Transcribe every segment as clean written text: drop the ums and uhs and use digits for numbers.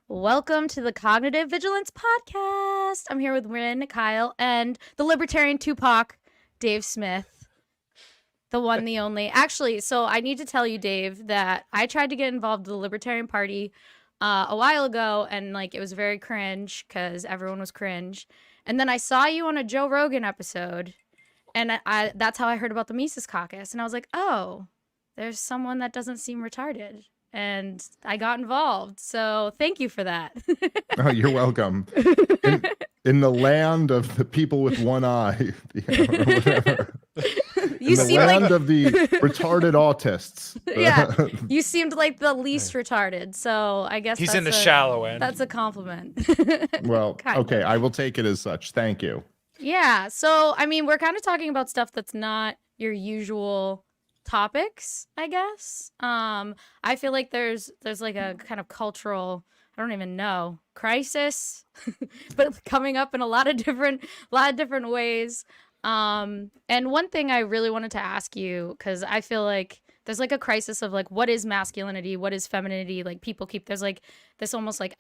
Welcome to the Cognitive Vigilance Podcast. I'm here with Rin, Kyle, and the Libertarian Tupac, Dave Smith. The one, the only. Actually, so I need to tell you, Dave, that I tried to get involved with the Libertarian Party a while ago, and it was very cringe because everyone was cringe. And then I saw you on a Joe Rogan episode, and that's how I heard about the Mises Caucus. And I was like, oh, there's someone that doesn't seem retarded. And I got involved. So thank you for that. Oh, you're welcome. In the land of the people with one eye, or whatever. You in the land of the retarded autists. Yeah, you seemed like the least retarded. So I guess he's in the shallow end. That's a compliment. Well, okay, I will take it as such. Thank you. Yeah. So I mean, we're kind of talking about stuff that's not your usual topics, I guess. I feel like there's like a kind of cultural, I don't even know, crisis, but coming up in a lot of different ways. And one thing I really wanted to ask you, because I feel like there's like a crisis of like, what is masculinity? What is femininity? Like people keep, there's like this almost like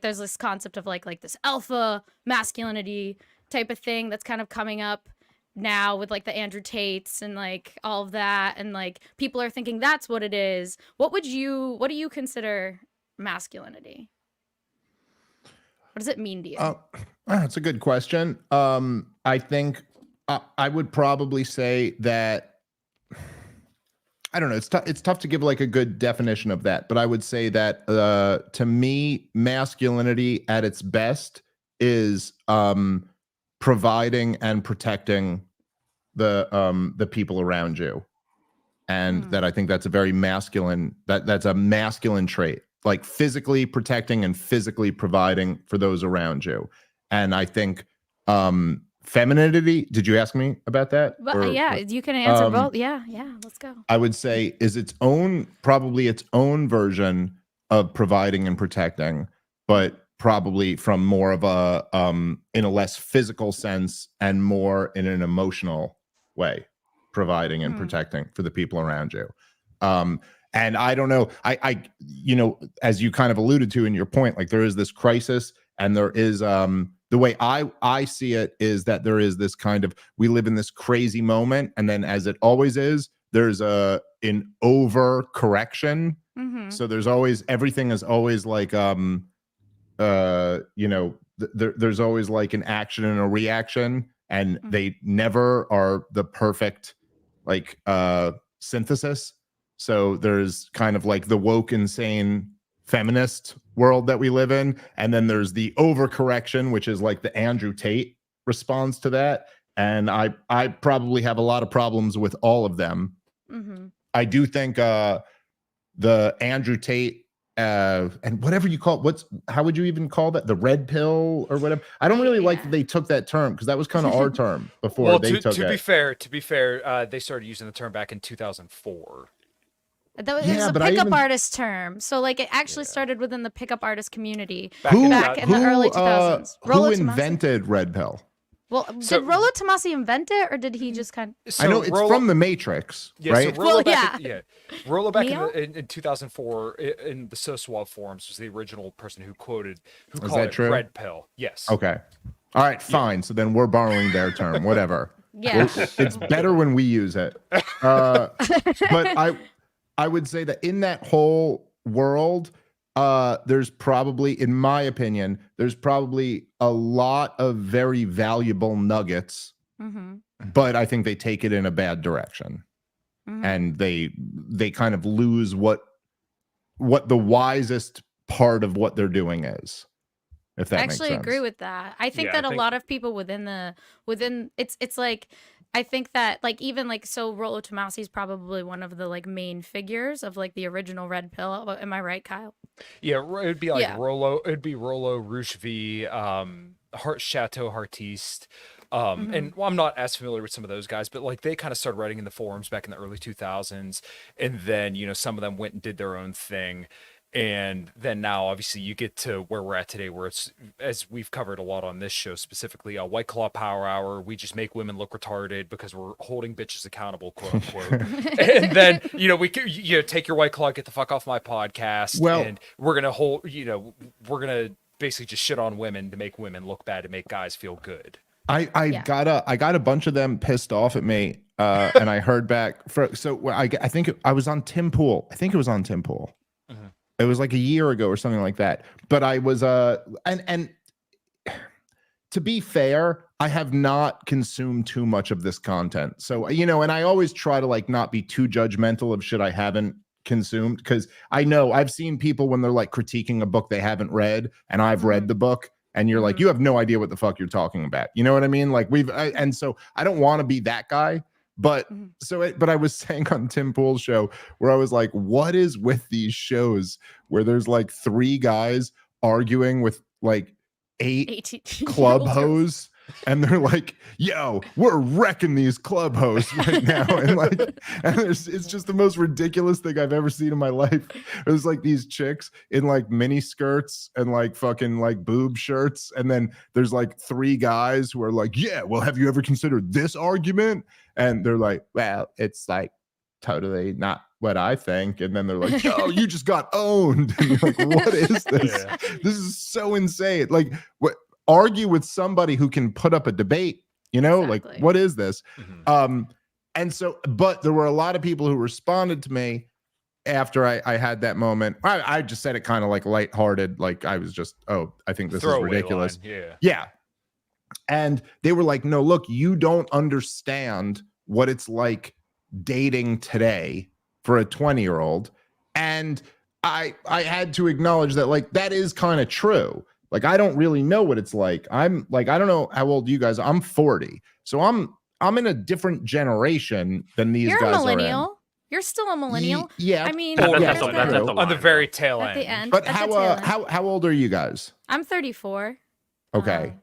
there's this concept of like this alpha masculinity type of thing that's kind of coming up now with like the Andrew Tates and like all of that, and like people are thinking that's what it is. What do you consider masculinity? What does it mean to you? That's a good question. I think I would probably say that, I don't know, it's tough to give like a good definition of that, but I would say that to me, masculinity at its best is providing and protecting the people around you. And that I think that's a very masculine, that's a masculine trait, like physically protecting and physically providing for those around you. And I think femininity, did you ask me about that? Yeah, you can answer both. Yeah, let's go. I would say is probably its own version of providing and protecting, but probably from more of a in a less physical sense and more in an emotional way, providing and protecting for the people around you. And I don't know, I as you kind of alluded to in your point, like there is this crisis, and there is the way I see it is that there is this kind of, we live in this crazy moment, and then as it always is, there's an overcorrection. So there's always, everything is always like there's always like an action and a reaction, and they never are the perfect like synthesis. So there's kind of like the woke, insane feminist world that we live in, and then there's the overcorrection, which is like the Andrew Tate response to that. And I probably have a lot of problems with all of them. I do think the Andrew Tate and whatever you call it, how would you even call that, the red pill or whatever? I don't really like that they took that term, because that was kind of our term before well, they took it. To be fair, they started using the term back in 2004. It was a pickup artist term. So like it actually started within the pickup artist community back in the early 2000s. Who invented red pill? Well, did Rollo Tomassi invent it, or did he just kind of... I know it's from The Matrix, right? So Rollo back in 2004 in the Socialwall forums was the original person who called it true? red pill. Yes. Okay. All right, fine. So then we're borrowing their term, whatever. Yeah. It's better when we use it. But I would say that in that whole world, there's probably, in my opinion, there's probably a lot of very valuable nuggets, but I think they take it in a bad direction, and they kind of lose what the wisest part of what they're doing is. If that makes sense. I actually agree with that. I think that a lot of people within it's like, I think that like even like, so Rollo Tomassi is probably one of the like main figures of like the original red pill. Am I right, Kyle? Yeah, it would be like Rollo. It'd be Rollo, Roucheville, Chateau Hartiste. And well, I'm not as familiar with some of those guys, but like they kind of started writing in the forums back in the early 2000s, and then some of them went and did their own thing. And then now, obviously, you get to where we're at today, where it's, as we've covered a lot on this show, specifically a White Claw Power Hour. We just make women look retarded because we're holding bitches accountable, quote unquote. And then, we take your White Claw, get the fuck off my podcast, and we're gonna we're gonna basically just shit on women to make women look bad, to make guys feel good. I got a bunch of them pissed off at me, and I heard back. I think I was on Tim Pool. I think it was on Tim Pool. Mm-hmm. It was like a year ago or something like that. But I was and to be fair, I have not consumed too much of this content. So, and I always try to like not be too judgmental of shit I haven't consumed, because I know I've seen people when they're like critiquing a book they haven't read, and I've read the book, and you're like, you have no idea what the fuck you're talking about. You know what I mean? Like and so I don't want to be that guy. But but I was saying on Tim Pool's show, where I was like, what is with these shows where there's like 3 guys arguing with like 8 club hoes, and they're like, yo, we're wrecking these club hosts right now, and it's just the most ridiculous thing I've ever seen in my life. There's like these chicks in like mini skirts and like fucking like boob shirts, and then there's like 3 guys who are like, yeah, well, have you ever considered this argument? And they're like, well, it's like totally not what I think. And then they're like, yo, you just got owned. And you're like, what is this? Yeah. This is so insane. Like, argue with somebody who can put up a debate, exactly. Like, what is this? And so, but there were a lot of people who responded to me after I had that moment. I just said it kind of like lighthearted. Like I was just, I think this is ridiculous. Yeah. And they were like, no, look, you don't understand what it's like dating today for a 20-year-old. And I had to acknowledge that, like, that is kind of true. Like, I don't really know what it's like. I'm like, I don't know how old you guys are. I'm 40. So I'm in a different generation than these guys are in. You're a millennial. You're still a millennial. Yeah. I mean, that's on the very tail end. At the end. But how old are you guys? I'm 34. Okay.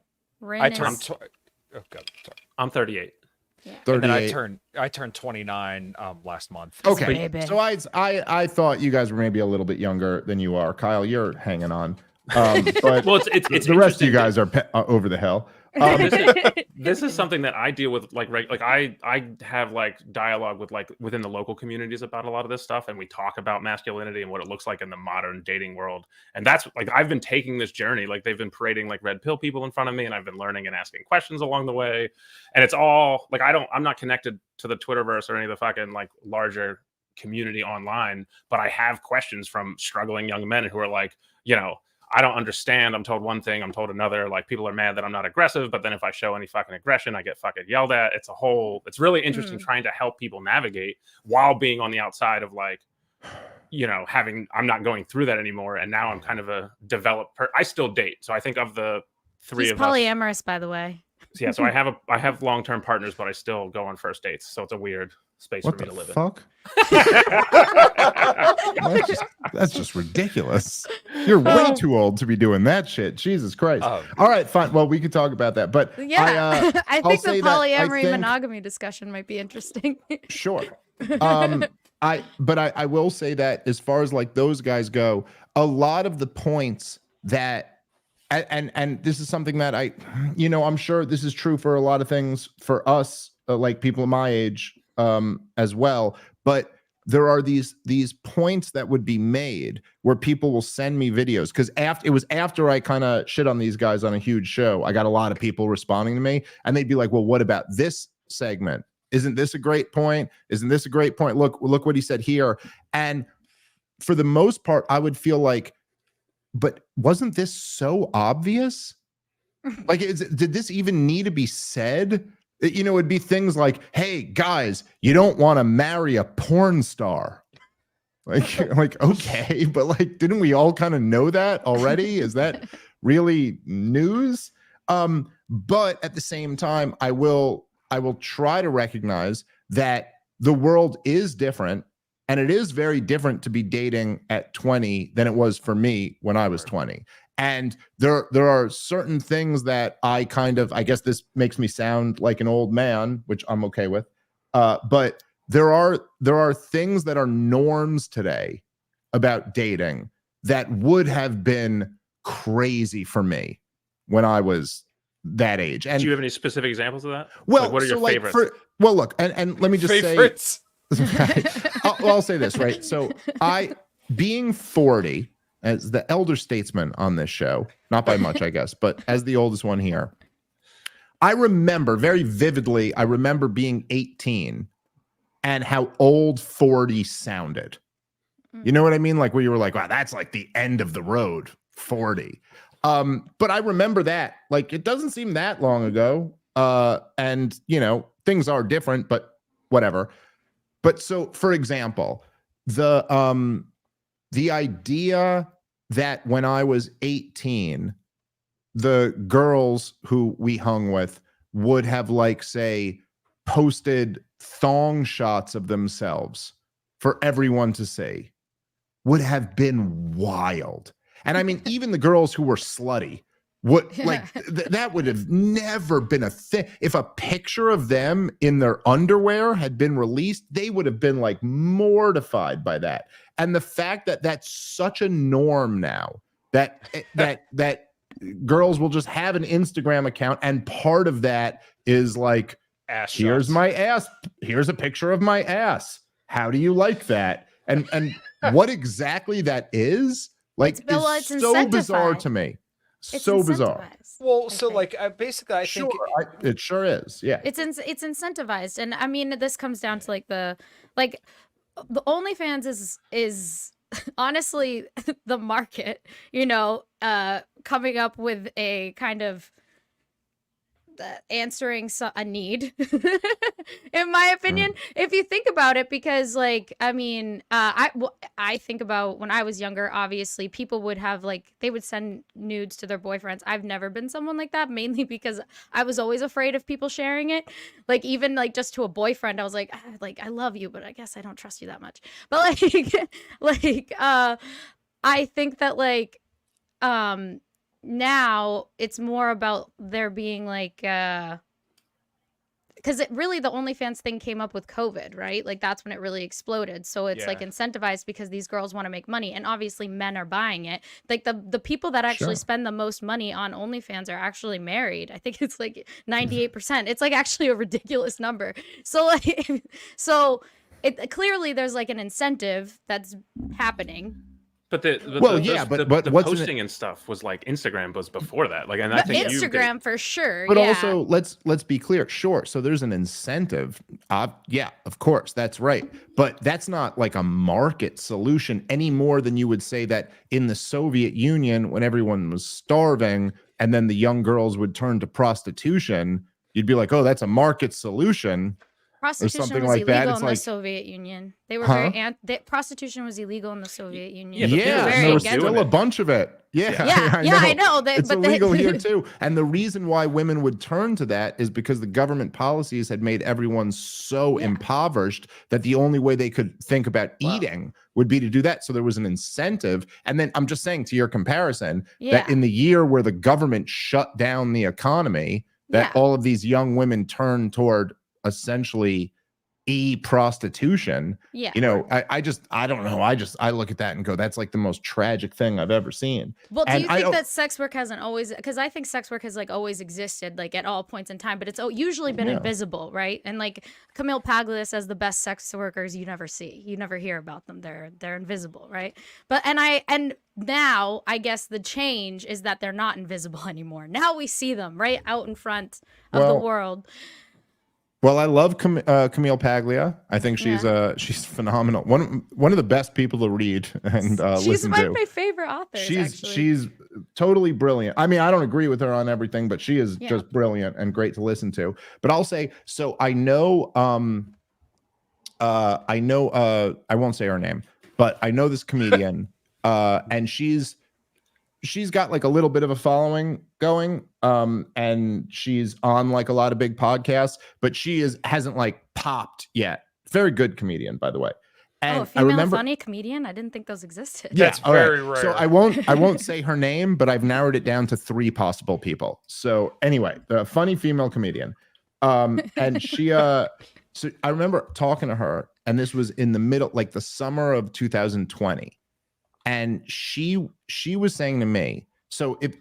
I'm 38. Yeah. And then I turned 29 last month. Okay. So I thought you guys were maybe a little bit younger than you are. Kyle, you're hanging on. But well, it's the rest of you guys are over the hill. This is something that I deal with, like I have like dialogue with like within the local communities about a lot of this stuff, and we talk about masculinity and what it looks like in the modern dating world. And that's like, I've been taking this journey, like they've been parading like red pill people in front of me, and I've been learning and asking questions along the way. And it's all like, I'm not connected to the Twitterverse or any of the fucking like larger community online, but I have questions from struggling young men who are like, I don't understand. I'm told one thing, I'm told another. Like, people are mad that I'm not aggressive, but then if I show any fucking aggression, I get fucking yelled at. It's really interesting trying to help people navigate while being on the outside of like, I'm not going through that anymore. And now I'm kind of a developed I still date. So I think of the 3 He's of polyamorous, us, by the way. Yeah. So I have long-term partners, but I still go on first dates. So it's a weird space for me to live in. That's just ridiculous. You're way too old to be doing that shit. Jesus Christ. All right, fine. Well, we could talk about that, but yeah, I think the polyamory monogamy discussion might be interesting. Sure. I will say that as far as like those guys go, a lot of the points that and this is something that I'm sure this is true for a lot of things for us, like people my age as well, but there are these points that would be made where people will send me videos, because after I kind of shit on these guys on a huge show, I got a lot of people responding to me, and they'd be like, well, what about this segment? Isn't this a great point? Isn't this a great point? Look what he said here. And for the most part, I would feel like, but wasn't this so obvious? Like, did this even need to be said? It'd be things like, hey, guys, you don't want to marry a porn star. Like, okay, but like, didn't we all kind of know that already? Is that really news? But at the same time, I will try to recognize that the world is different, and it is very different to be dating at 20 than it was for me when I was 20. And there are certain things that I guess this makes me sound like an old man, which I'm okay with. But there are things that are norms today about dating that would have been crazy for me when I was that age. And do you have any specific examples of that? well, Like, what are so your like favorites? well, look, and let me just Favorites. say, I'll say this, right? So being 40 as the elder statesman on this show, not by much, I guess, but as the oldest one here, I remember very vividly, I remember being 18 and how old 40 sounded. You know what I mean? Like where you were like, wow, that's like the end of the road, 40. But I remember that, like, it doesn't seem that long ago. And you know, things are different, but whatever. But so for example, the idea that when I was 18, the girls who we hung with would have, like, say, posted thong shots of themselves for everyone to see would have been wild. And I mean, even the girls who were slutty would like that would have never been a thing. If a picture of them in their underwear had been released, they would have been like mortified by that. And the fact that that's such a norm now, that girls will just have an Instagram account, and part of that is like, Ass here's shots. my ass, here's a picture of my ass. How do you like that? And what exactly that is, like, it's is so bizarre incentivized. to me. It's So bizarre. incentivized, Well, I so think. like basically, I Sure, think it sure is. Yeah. It's incentivized, and I mean, this comes down to like the OnlyFans is honestly the market, you know, coming up with a kind of answering a need, in my opinion, if you think about it, because like, I mean, I think about when I was younger, obviously people would have like, they would send nudes to their boyfriends. I've never been someone like that, mainly because I was always afraid of people sharing it. Like, even like just to a boyfriend, I was like, I love you, but I guess I don't trust you that much. But like, I think that like, now it's more about there being like because it really, the OnlyFans thing came up with COVID, right? Like that's when it really exploded. So it's like Yeah. incentivized because these girls want to make money, and obviously men are buying it. Like the people that actually Sure. spend the most money on OnlyFans are actually married. I think it's like 98%. It's like actually a ridiculous number. So like so it clearly there's like an incentive that's happening. But the what's posting and stuff was like Instagram was before that. Like, and I But think Instagram for sure. But yeah. also, let's be clear. Sure. So there's an incentive. Yeah, of course, that's right. But that's not like a market solution any more than you would say that in the Soviet Union, when everyone was starving and then the young girls would turn to prostitution, you'd be like, oh, that's a market solution. Prostitution something was like that. illegal It's in the like- Soviet Union. They were Huh? very prostitution was illegal in the Soviet Union. Yeah, but They were people Yeah, were very there was against still it. a bunch of it. Yeah, Yeah, I know. It's but illegal here too. And the reason why women would turn to that is because the government policies had made everyone so Yeah. impoverished that the only way they could think about eating would be to do that. So there was an incentive. And then I'm just saying, to your comparison, that in the year where the government shut down the economy, that Yeah. all of these young women turned toward essentially prostitution. Yeah. You know, I don't know. I look at that and go, that's like the most tragic thing I've ever seen. Well, do And you I think don't- that sex work hasn't always, because I think sex work has like always existed, like at all points in time, but it's usually been Yeah. invisible, right? And like Camille Paglia says, the best sex workers you never see, you never hear about them. They're invisible, right? But and now I guess the change is that they're not invisible anymore. Now we see them right out in front of the Well, world. Well, I love Camille Paglia. I think she's phenomenal. One of the best people to read and She's listen one to. of my favorite authors. She's totally brilliant. I mean, I don't agree with her on everything, but she is Yeah. just brilliant and great to listen to. But I'll say, so I know I won't say her name, but I know this comedian and she's got like a little bit of a following going, and she's on like a lot of big podcasts, but she hasn't like popped yet. Very good comedian, by the way. And a I female remember, funny comedian. I didn't think those existed. yeah, That's all right. very rare. So I won't say her name, but I've narrowed it down to 3 possible people. So anyway, the funny female comedian, and she so I remember talking to her, and this was in the middle, like the summer of 2020. And she was saying to me, so if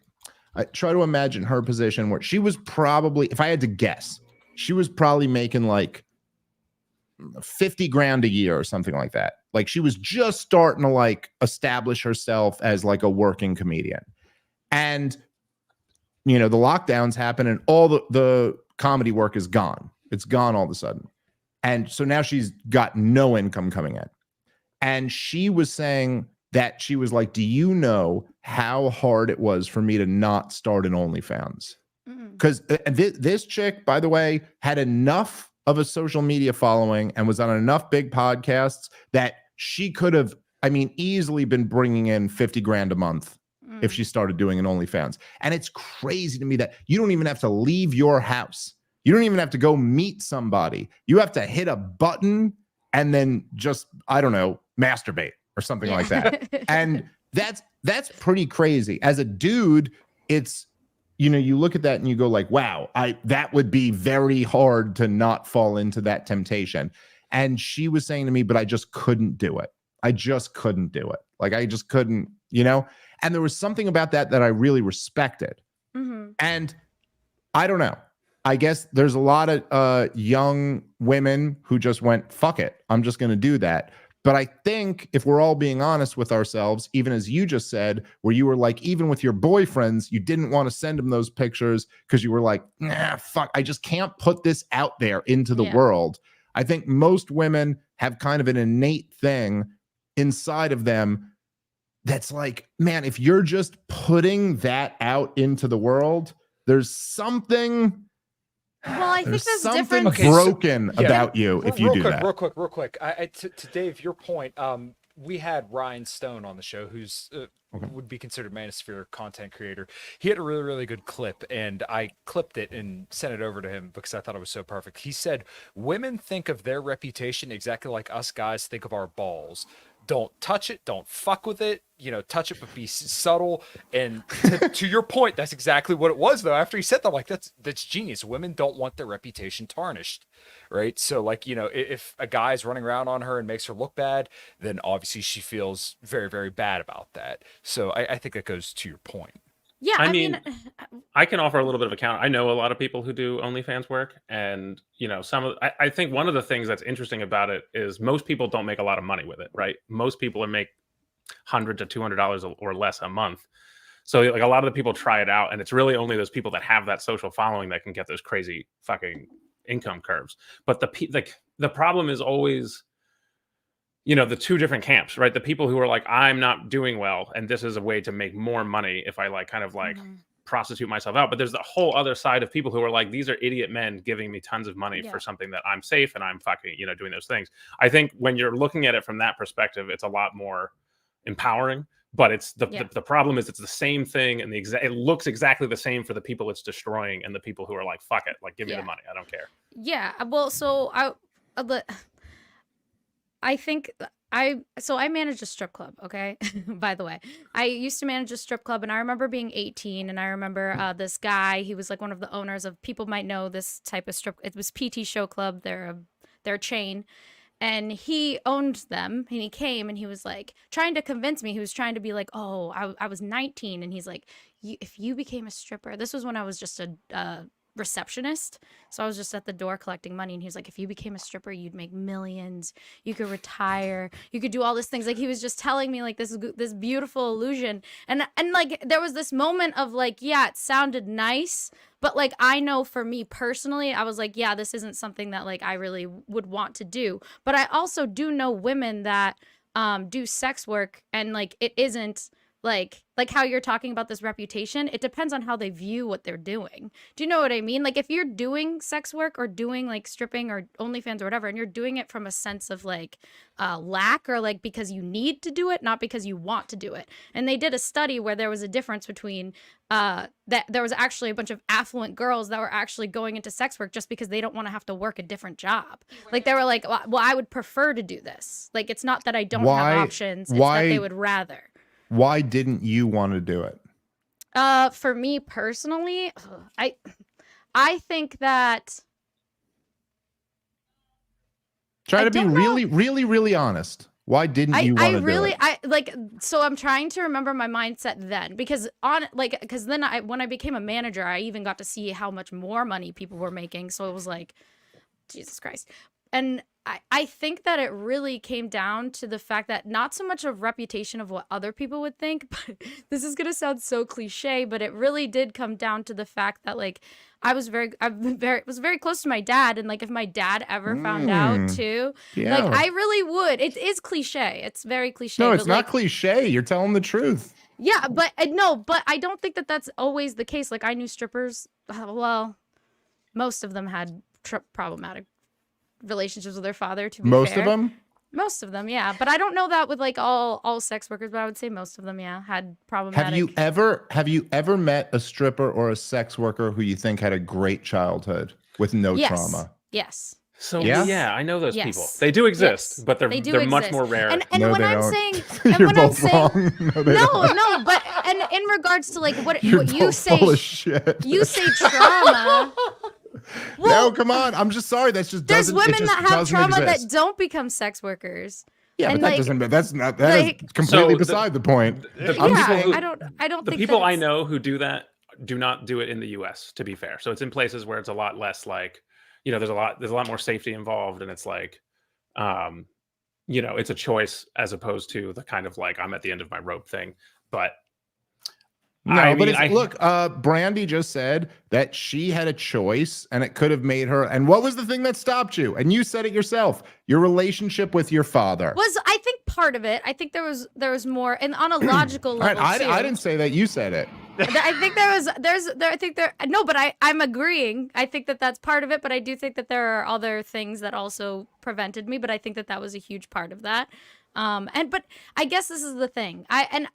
I try to imagine her position where she was probably, if I had to guess, she was probably making like 50 grand a year or something like that. Like she was just starting to like establish herself as like a working comedian. And you know, the lockdowns happen and all the comedy work is gone. It's gone all of a sudden. And so now she's got no income coming in. And she was saying that she was like, do you know how hard it was for me to not start an OnlyFans? Because this chick, by the way, had enough of a social media following and was on enough big podcasts that she could have, I mean, easily been bringing in 50 grand a month if she started doing an OnlyFans. And it's crazy to me that you don't even have to leave your house. You don't even have to go meet somebody. You have to hit a button and then just, I don't know, masturbate or something like that. And that's pretty crazy. As a dude, it's, you know, you look at that and you go like, wow, that would be very hard to not fall into that temptation. And she was saying to me, but I just couldn't do it. I just couldn't do it. Like I just couldn't, you know? And there was something about that I really respected. And I don't know. I guess there's a lot of young women who just went, fuck it, I'm just going to do that. But I think if we're all being honest with ourselves, even as you just said, where you were like, even with your boyfriends, you didn't want to send them those pictures because you were like, nah, fuck, I just can't put this out there into the world. I think most women have kind of an innate thing inside of them that's like, man, if you're just putting that out into the world, there's something... Well, I think there's something different broken about you if you do that. Real quick. To Dave, your point, we had Ryan Stone on the show, who's would be considered Manosphere content creator. He had a really, really good clip, and I clipped it and sent it over to him because I thought it was so perfect. He said, women think of their reputation exactly like us guys think of our balls. Don't touch it. Don't fuck with it. You know, touch it, but be subtle. And to your point, that's exactly what it was, though. After he said that, I'm like, that's genius. Women don't want their reputation tarnished, right? So, like, you know, if a guy's running around on her and makes her look bad, then obviously she feels very, very bad about that. So I think that goes to your point. Yeah, I mean, I can offer a little bit of a counter. I know a lot of people who do OnlyFans work, and you know, I think one of the things that's interesting about it is most people don't make a lot of money with it, right? Most people make $100 to $200 or less a month. So like a lot of the people try it out, and it's really only those people that have that social following that can get those crazy fucking income curves. But the problem is always, you know, the two different camps, right? The people who are like, I'm not doing well, and this is a way to make more money if I like kind of like prostitute myself out. But there's the whole other side of people who are like, these are idiot men giving me tons of money for something that I'm safe and I'm fucking, you know, doing those things. I think when you're looking at it from that perspective, it's a lot more empowering. But it's the problem is it's the same thing, and it looks exactly the same for the people it's destroying and the people who are like, fuck it, like give me the money, I don't care. Yeah, well, so I think I managed a strip club, okay? By the way, I used to manage a strip club, and I remember being 18, and I remember this guy, he was like one of the owners of, people might know this type of strip, it was PT Show Club, they're a chain, and he owned them, and he came, and he was like trying to convince me, he was trying to be like, oh, I was 19, and he's like, if you became a stripper, this was when I was just a receptionist, so I was just at the door collecting money, and he was like, if you became a stripper, you'd make millions, you could retire, you could do all these things. Like, he was just telling me like this beautiful illusion, and like there was this moment of like, yeah, it sounded nice, but like I know for me personally, I was like, yeah, this isn't something that like I really would want to do. But I also do know women that do sex work, and like it isn't like how you're talking about this reputation, it depends on how they view what they're doing. Do you know what I mean? Like if you're doing sex work or doing like stripping or OnlyFans or whatever, and you're doing it from a sense of like lack, or like because you need to do it, not because you want to do it. And they did a study where there was a difference between that there was actually a bunch of affluent girls that were actually going into sex work just because they don't want to have to work a different job. Like they were like, well, I would prefer to do this. Like it's not that I don't have options, it's that they would rather. Why didn't you want to do it? For me personally, I think that try to be really honest. Why didn't you want to do it? I like, so I'm trying to remember my mindset then, because then when I became a manager, I even got to see how much more money people were making. So it was like, Jesus Christ. And I think that it really came down to the fact that not so much of reputation of what other people would think, but this is gonna sound so cliche, but it really did come down to the fact that like I was very close to my dad, and like if my dad ever found out too, Yeah. like I really would. It is cliche. It's very cliche. No, it's but, not like, cliche. You're telling the truth. yeah, but no, but I don't think that that's always the case. Like I knew strippers. Well, most of them had problematic relationships with their father. To be Most fair. of them. Most of them, yeah. But I don't know that with like all sex workers, but I would say most of them, yeah, had problematic. Have you ever met a stripper or a sex worker who you think had a great childhood with no trauma? Yes. So Yeah? yeah, I know those people. Yes. They do exist, Yes. but they're much exist. more rare. And No, when they I'm don't. saying, You're when I'm both saying, wrong. No, they don't. no, but and in regards to like what You're you both say, full of shit. you say trauma. No, come on. I'm just sorry. That's just There's doesn't. women it just that have doesn't trauma exist. that don't become sex workers. Yeah, and, but that like, doesn't. That's not. That is like- completely So beside the point. the I'm yeah, saying- I don't The think people I that's- know who do that do not do it in the U.S. To be fair, so it's in places where it's a lot less like, you know, there's a lot more safety involved, and it's like, you know, it's a choice as opposed to the kind of like I'm at the end of my rope thing. But No, I but mean, look, Brandy just said that she had a choice and it could have made her. And what was the thing that stopped you? And you said it yourself, your relationship with your father. Was I think part of it. I think there was more, and on a logical All right, level too. I didn't say that. You said it. I think I'm agreeing. I think that that's part of it, but I do think that there are other things that also prevented me, but I think that that was a huge part of that. But I guess this is the thing.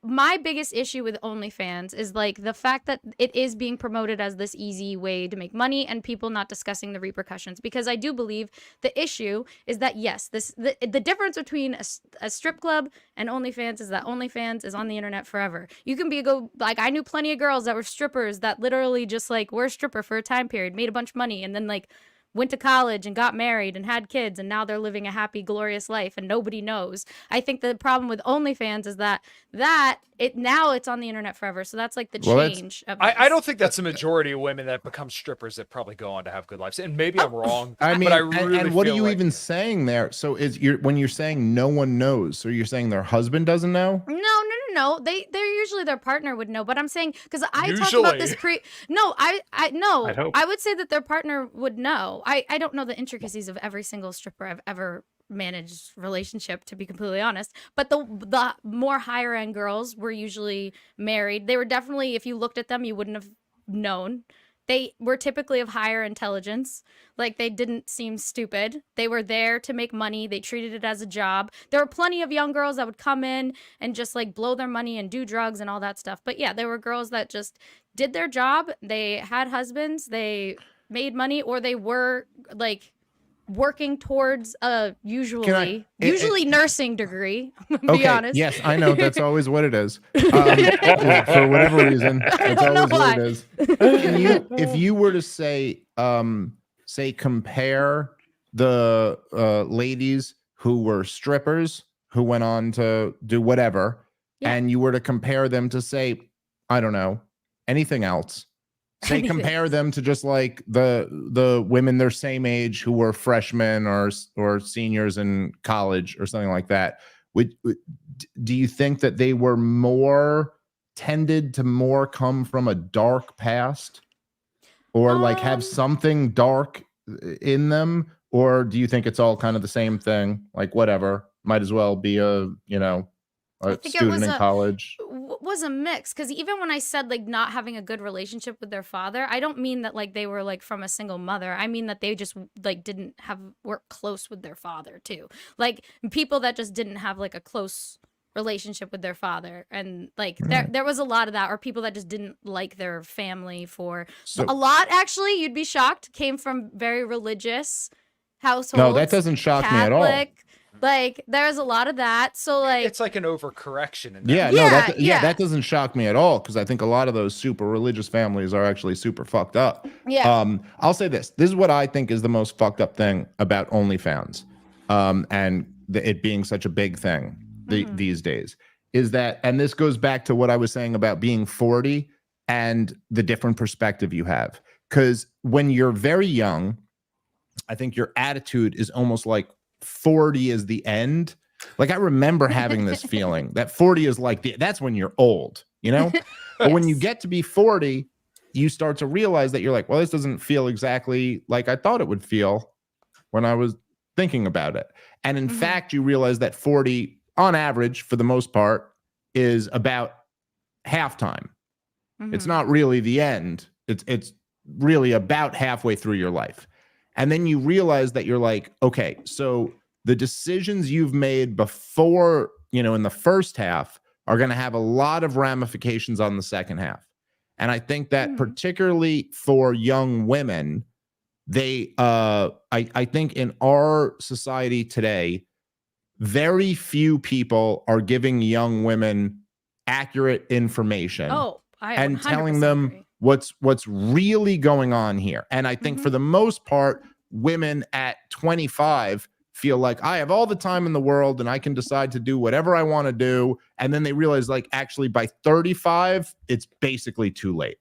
My biggest issue with OnlyFans is like the fact that it is being promoted as this easy way to make money and people not discussing the repercussions, because I do believe the issue is that yes, the difference between a strip club and OnlyFans is that OnlyFans is on the internet forever. You can like I knew plenty of girls that were strippers that literally just like were a stripper for a time period, made a bunch of money, and then like went to college and got married and had kids, and now they're living a happy, glorious life and nobody knows. I think the problem with OnlyFans is that now it's on the internet forever. So that's like the change. I don't think that's the majority of women that become strippers that probably go on to have good lives. And maybe I'm wrong. I mean, but I really and what are feel you like- even saying there? So when you're saying no one knows, so you're saying their husband doesn't know? No. They're usually their partner would know, but I'm saying because I talk about this I would say that their partner would know. I don't know the intricacies of every single stripper I've ever managed relationship, to be completely honest, but the more higher end girls were usually married. They were definitely, if you looked at them, you wouldn't have known. They were typically of higher intelligence. Like, they didn't seem stupid. They were there to make money. They treated it as a job. There were plenty of young girls that would come in and just like blow their money and do drugs and all that stuff. But yeah, there were girls that just did their job. They had husbands. They made money, or they were like working towards a usually nursing degree. Be honest. Yes, I know. That's always what it is. For whatever reason, that's always what it is. If you were to say compare the ladies who were strippers who went on to do whatever, and you were to compare them to, say, I don't know, anything else. Say compare them to just like the women their same age who were freshmen or seniors in college or something like that. Do you think that they were tended to more come from a dark past, or like have something dark in them, or do you think it's all kind of the same thing? Like, whatever, might as well be a student in college. Was a mix, because even when I said like not having a good relationship with their father, I don't mean that like they were like from a single mother. I mean that they just like didn't work close with their father too. Like people that just didn't have like a close relationship with their father, and like there was a lot of that, or people that just didn't like their family. A lot, actually, you'd be shocked, came from very religious households. No, that doesn't shock me at all. Like there's a lot of that. So like it's like an overcorrection. That doesn't shock me at all, because I think a lot of those super religious families are actually super fucked up. Yeah. I'll say this. This is what I think is the most fucked up thing about OnlyFans. And it being such a big thing these days is that, and this goes back to what I was saying about being 40 and the different perspective you have. Because when you're very young, I think your attitude is almost like 40 is the end. Like I remember having this feeling that 40 is like that's when you're old, you know? But when you get to be 40, you start to realize that you're like, well, this doesn't feel exactly like I thought it would feel when I was thinking about it. And in fact, you realize that 40 on average, for the most part, is about halftime. It's not really the end. It's really about halfway through your life. And then you realize that you're like, okay, so the decisions you've made before, you know, in the first half are going to have a lot of ramifications on the second half. And I think that particularly for young women, they, I think in our society today, very few people are giving young women accurate information and telling them what's really going on here. And I think for the most part, women at 25 feel like I have all the time in the world and I can decide to do whatever I want to do. And then they realize like actually by 35, it's basically too late.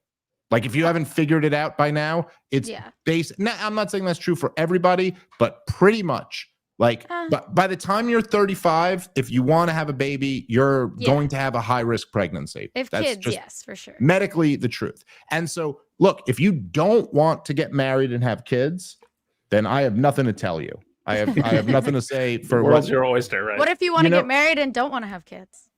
Like if you haven't figured it out by now, it's basic. Now, I'm not saying that's true for everybody, but pretty much like but by the time you're 35, if you want to have a baby, you're going to have a high risk pregnancy. If that's kids, just yes, for sure. medically the truth. And so look, if you don't want to get married and have kids, then I have nothing to tell you. I have nothing to say for world's your oyster, right? What if you want to get married and don't want to have kids?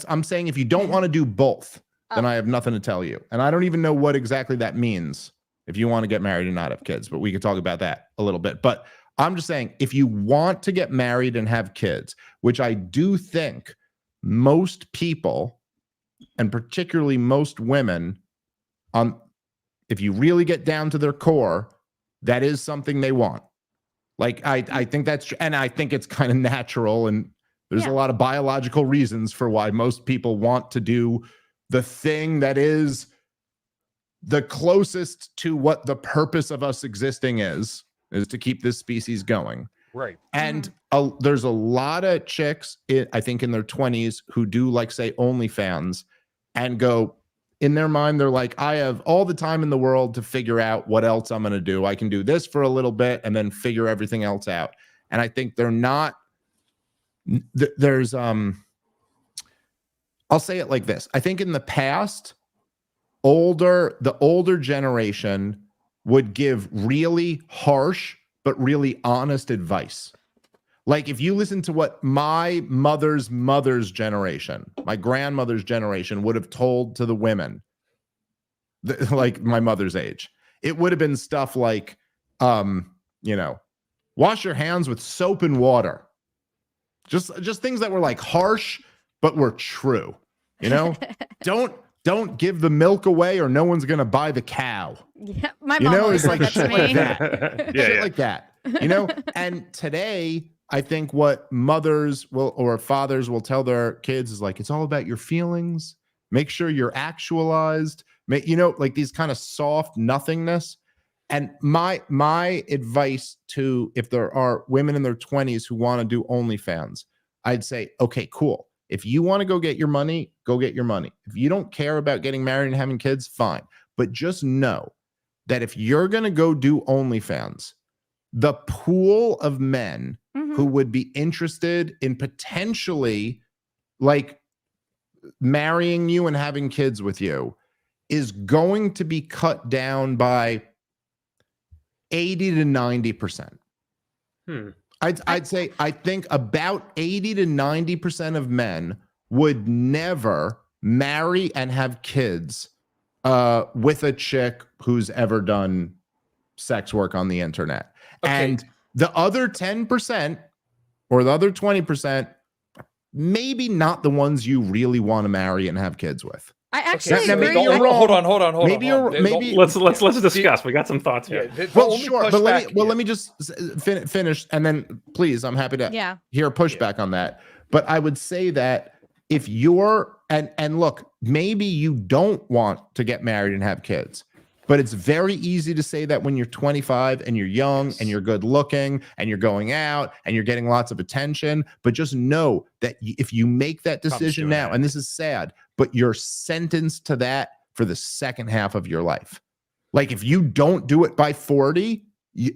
I'm saying if you don't want to do both, then I have nothing to tell you. And I don't even know what exactly that means if you want to get married and not have kids, but we could talk about that a little bit. But I'm just saying, if you want to get married and have kids, which I do think most people, and particularly most women, if you really get down to their core, that is something they want. Like, I think that's true. And I think it's kind of natural. And there's a lot of biological reasons for why most people want to do the thing that is the closest to what the purpose of us existing is to keep this species going. Right. And there's a lot of chicks, I think in their 20s, who do like say OnlyFans and go, in their mind, they're like, I have all the time in the world to figure out what else I'm going to do. I can do this for a little bit and then figure everything else out. And I think they're not, there's, I'll say it like this. I think in the past, the older generation would give really harsh, but really honest advice. Like if you listen to what my mother's generation, my grandmother's generation would have told to the women, like my mother's age, it would have been stuff like, you know, wash your hands with soap and water. Just things that were like harsh, but were true. You know, don't give the milk away or no one's going to buy the cow. Yeah, my mom always said that to me. Like that. Shit like that, you know? And today, I think what mothers will or fathers will tell their kids is like, it's all about your feelings. Make sure you're actualized. You know, like these kind of soft nothingness. And my advice to, if there are women in their 20s who want to do OnlyFans, I'd say, okay, cool. If you want to go get your money, go get your money. If you don't care about getting married and having kids, fine. But just know that if you're going to go do OnlyFans, the pool of men who would be interested in potentially like marrying you and having kids with you is going to be cut down by 80 to 90%. I'd say, I think about 80 to 90% of men would never marry and have kids with a chick who's ever done sex work on the internet. Okay. And the other 10% or the other 20%, maybe not the ones you really want to marry and have kids with. I actually agree. Hold on. Maybe let's discuss. We got some thoughts here. Well, sure, but let me just finish, and then please, I'm happy to hear pushback on that. But I would say that if you're and look, maybe you don't want to get married and have kids, But it's very easy to say that when you're 25 and you're young and you're good looking and you're going out and you're getting lots of attention. But just know that if you make that decision now, and this is sad, but you're sentenced to that for the second half of your life. Like if you don't do it by 40,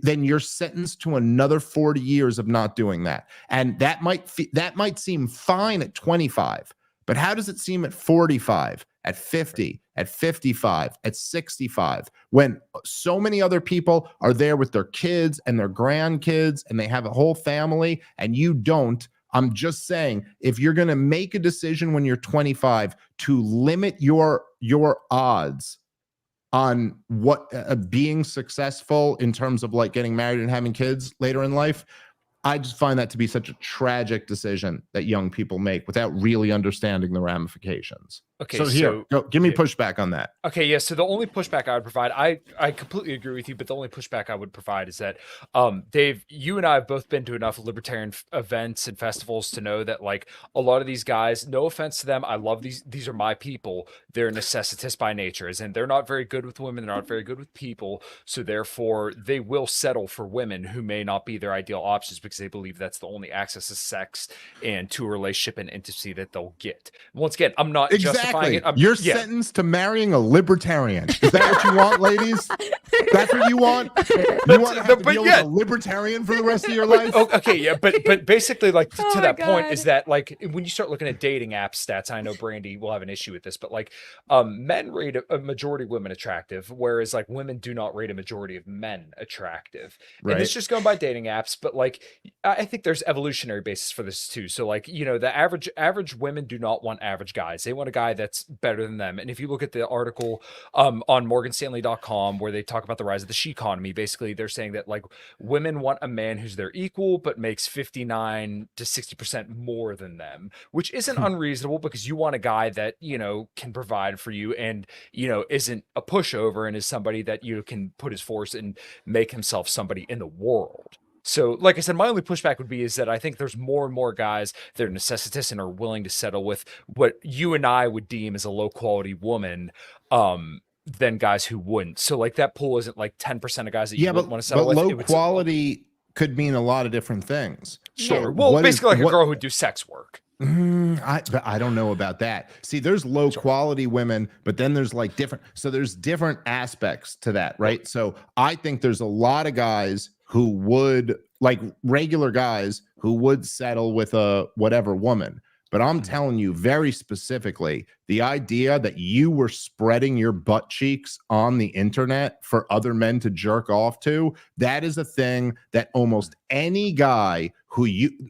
then you're sentenced to another 40 years of not doing that. And that might seem fine at 25, but how does it seem at 45, at 50, at 55, at 65, when so many other people are there with their kids and their grandkids and they have a whole family and you don't? I'm just saying, if you're going to make a decision when you're 25 to limit your odds on what being successful in terms of like getting married and having kids later in life, I just find that to be such a tragic decision that young people make without really understanding the ramifications. Okay, so here, give me pushback on that. Okay, yeah. So the only pushback I would provide, I completely agree with you, but the only pushback I would provide is that, Dave, you and I have both been to enough libertarian events and festivals to know that like a lot of these guys, no offense to them, I love these are my people. They're necessitous by nature, as in they're not very good with women, they're not very good with people, so therefore they will settle for women who may not be their ideal options because they believe that's the only access to sex and to a relationship and intimacy that they'll get. Once again, I'm not justifying it. You're sentenced to marrying a libertarian. Is that what you want, ladies? That's what you want? You want to have to deal with a libertarian for the rest of your life? Okay, yeah, but basically, like, to that God. point is that, like, when you start looking at dating app stats, I know Brandy will have an issue with this, but, like, men rate a majority of women attractive, whereas, like, women do not rate a majority of men attractive. Right. And it's just going by dating apps, but, like, I think there's evolutionary basis for this, too. So, like, you know, the average women do not want average guys. They want a guy that's better than them. And if you look at the article on morganstanley.com where they talk about the rise of the she economy, basically they're saying that like women want a man who's their equal but makes 59 to 60% more than them, which isn't unreasonable because you want a guy that, you know, can provide for you and, you know, isn't a pushover and is somebody that you can put his force and make himself somebody in the world. So, like I said, my only pushback would be is that I think there's more and more guys that are necessitous and are willing to settle with what you and I would deem as a low quality woman, than guys who wouldn't. So, like that pool isn't like 10% of guys that you wouldn't want to settle with. But low quality could mean a lot of different things. Sure. So well, basically, like a girl who would do sex work. I don't know about that. See, there's low quality women, but then there's like there's different aspects to that, right? So I think there's a lot of guys who would, like regular guys who would settle with a whatever woman. But I'm telling you very specifically, the idea that you were spreading your butt cheeks on the internet for other men to jerk off to, that is a thing that almost any guy who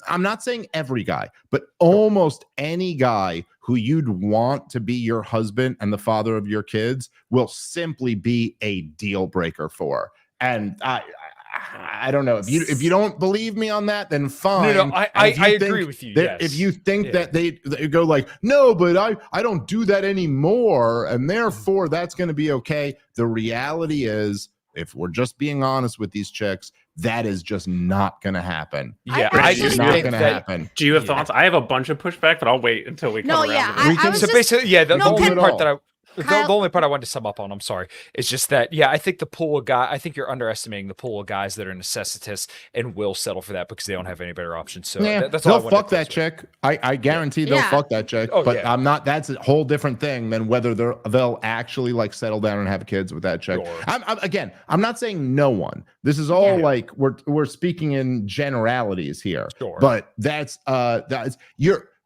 I'm not saying every guy, but almost any guy who you'd want to be your husband and the father of your kids will simply be a deal breaker for. And I don't know if you don't believe me on that, then fine. No, I agree with you. Yes. If you think that they go like, no, but I don't do that anymore, and therefore that's going to be okay. The reality is, if we're just being honest with these chicks, that is just not going to happen. Yeah, it's just not going to happen. Do you have thoughts? I have a bunch of pushback, but I'll wait until we come around. Basically, yeah, the only part that the only part I wanted to sum up on, I'm sorry, is just that, yeah, I think the pool of guys, I think you're underestimating the pool of guys that are necessitous and will settle for that because they don't have any better options. So yeah, that's all they'll fuck that chick. I guarantee they'll fuck that chick. Oh, but yeah. I'm not. That's a whole different thing than whether they'll actually like settle down and have kids with that chick. Sure. I'm not saying no one. This is all like we're speaking in generalities here. Sure. But that's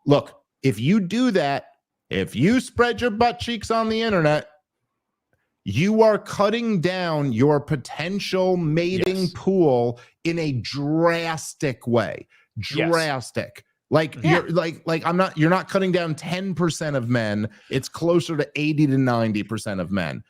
look. If you do that. If you spread your butt cheeks on the internet, you are cutting down your potential mating pool in a drastic way. Drastic. Like you're you're not cutting down 10% of men. It's closer to 80 to 90% of men.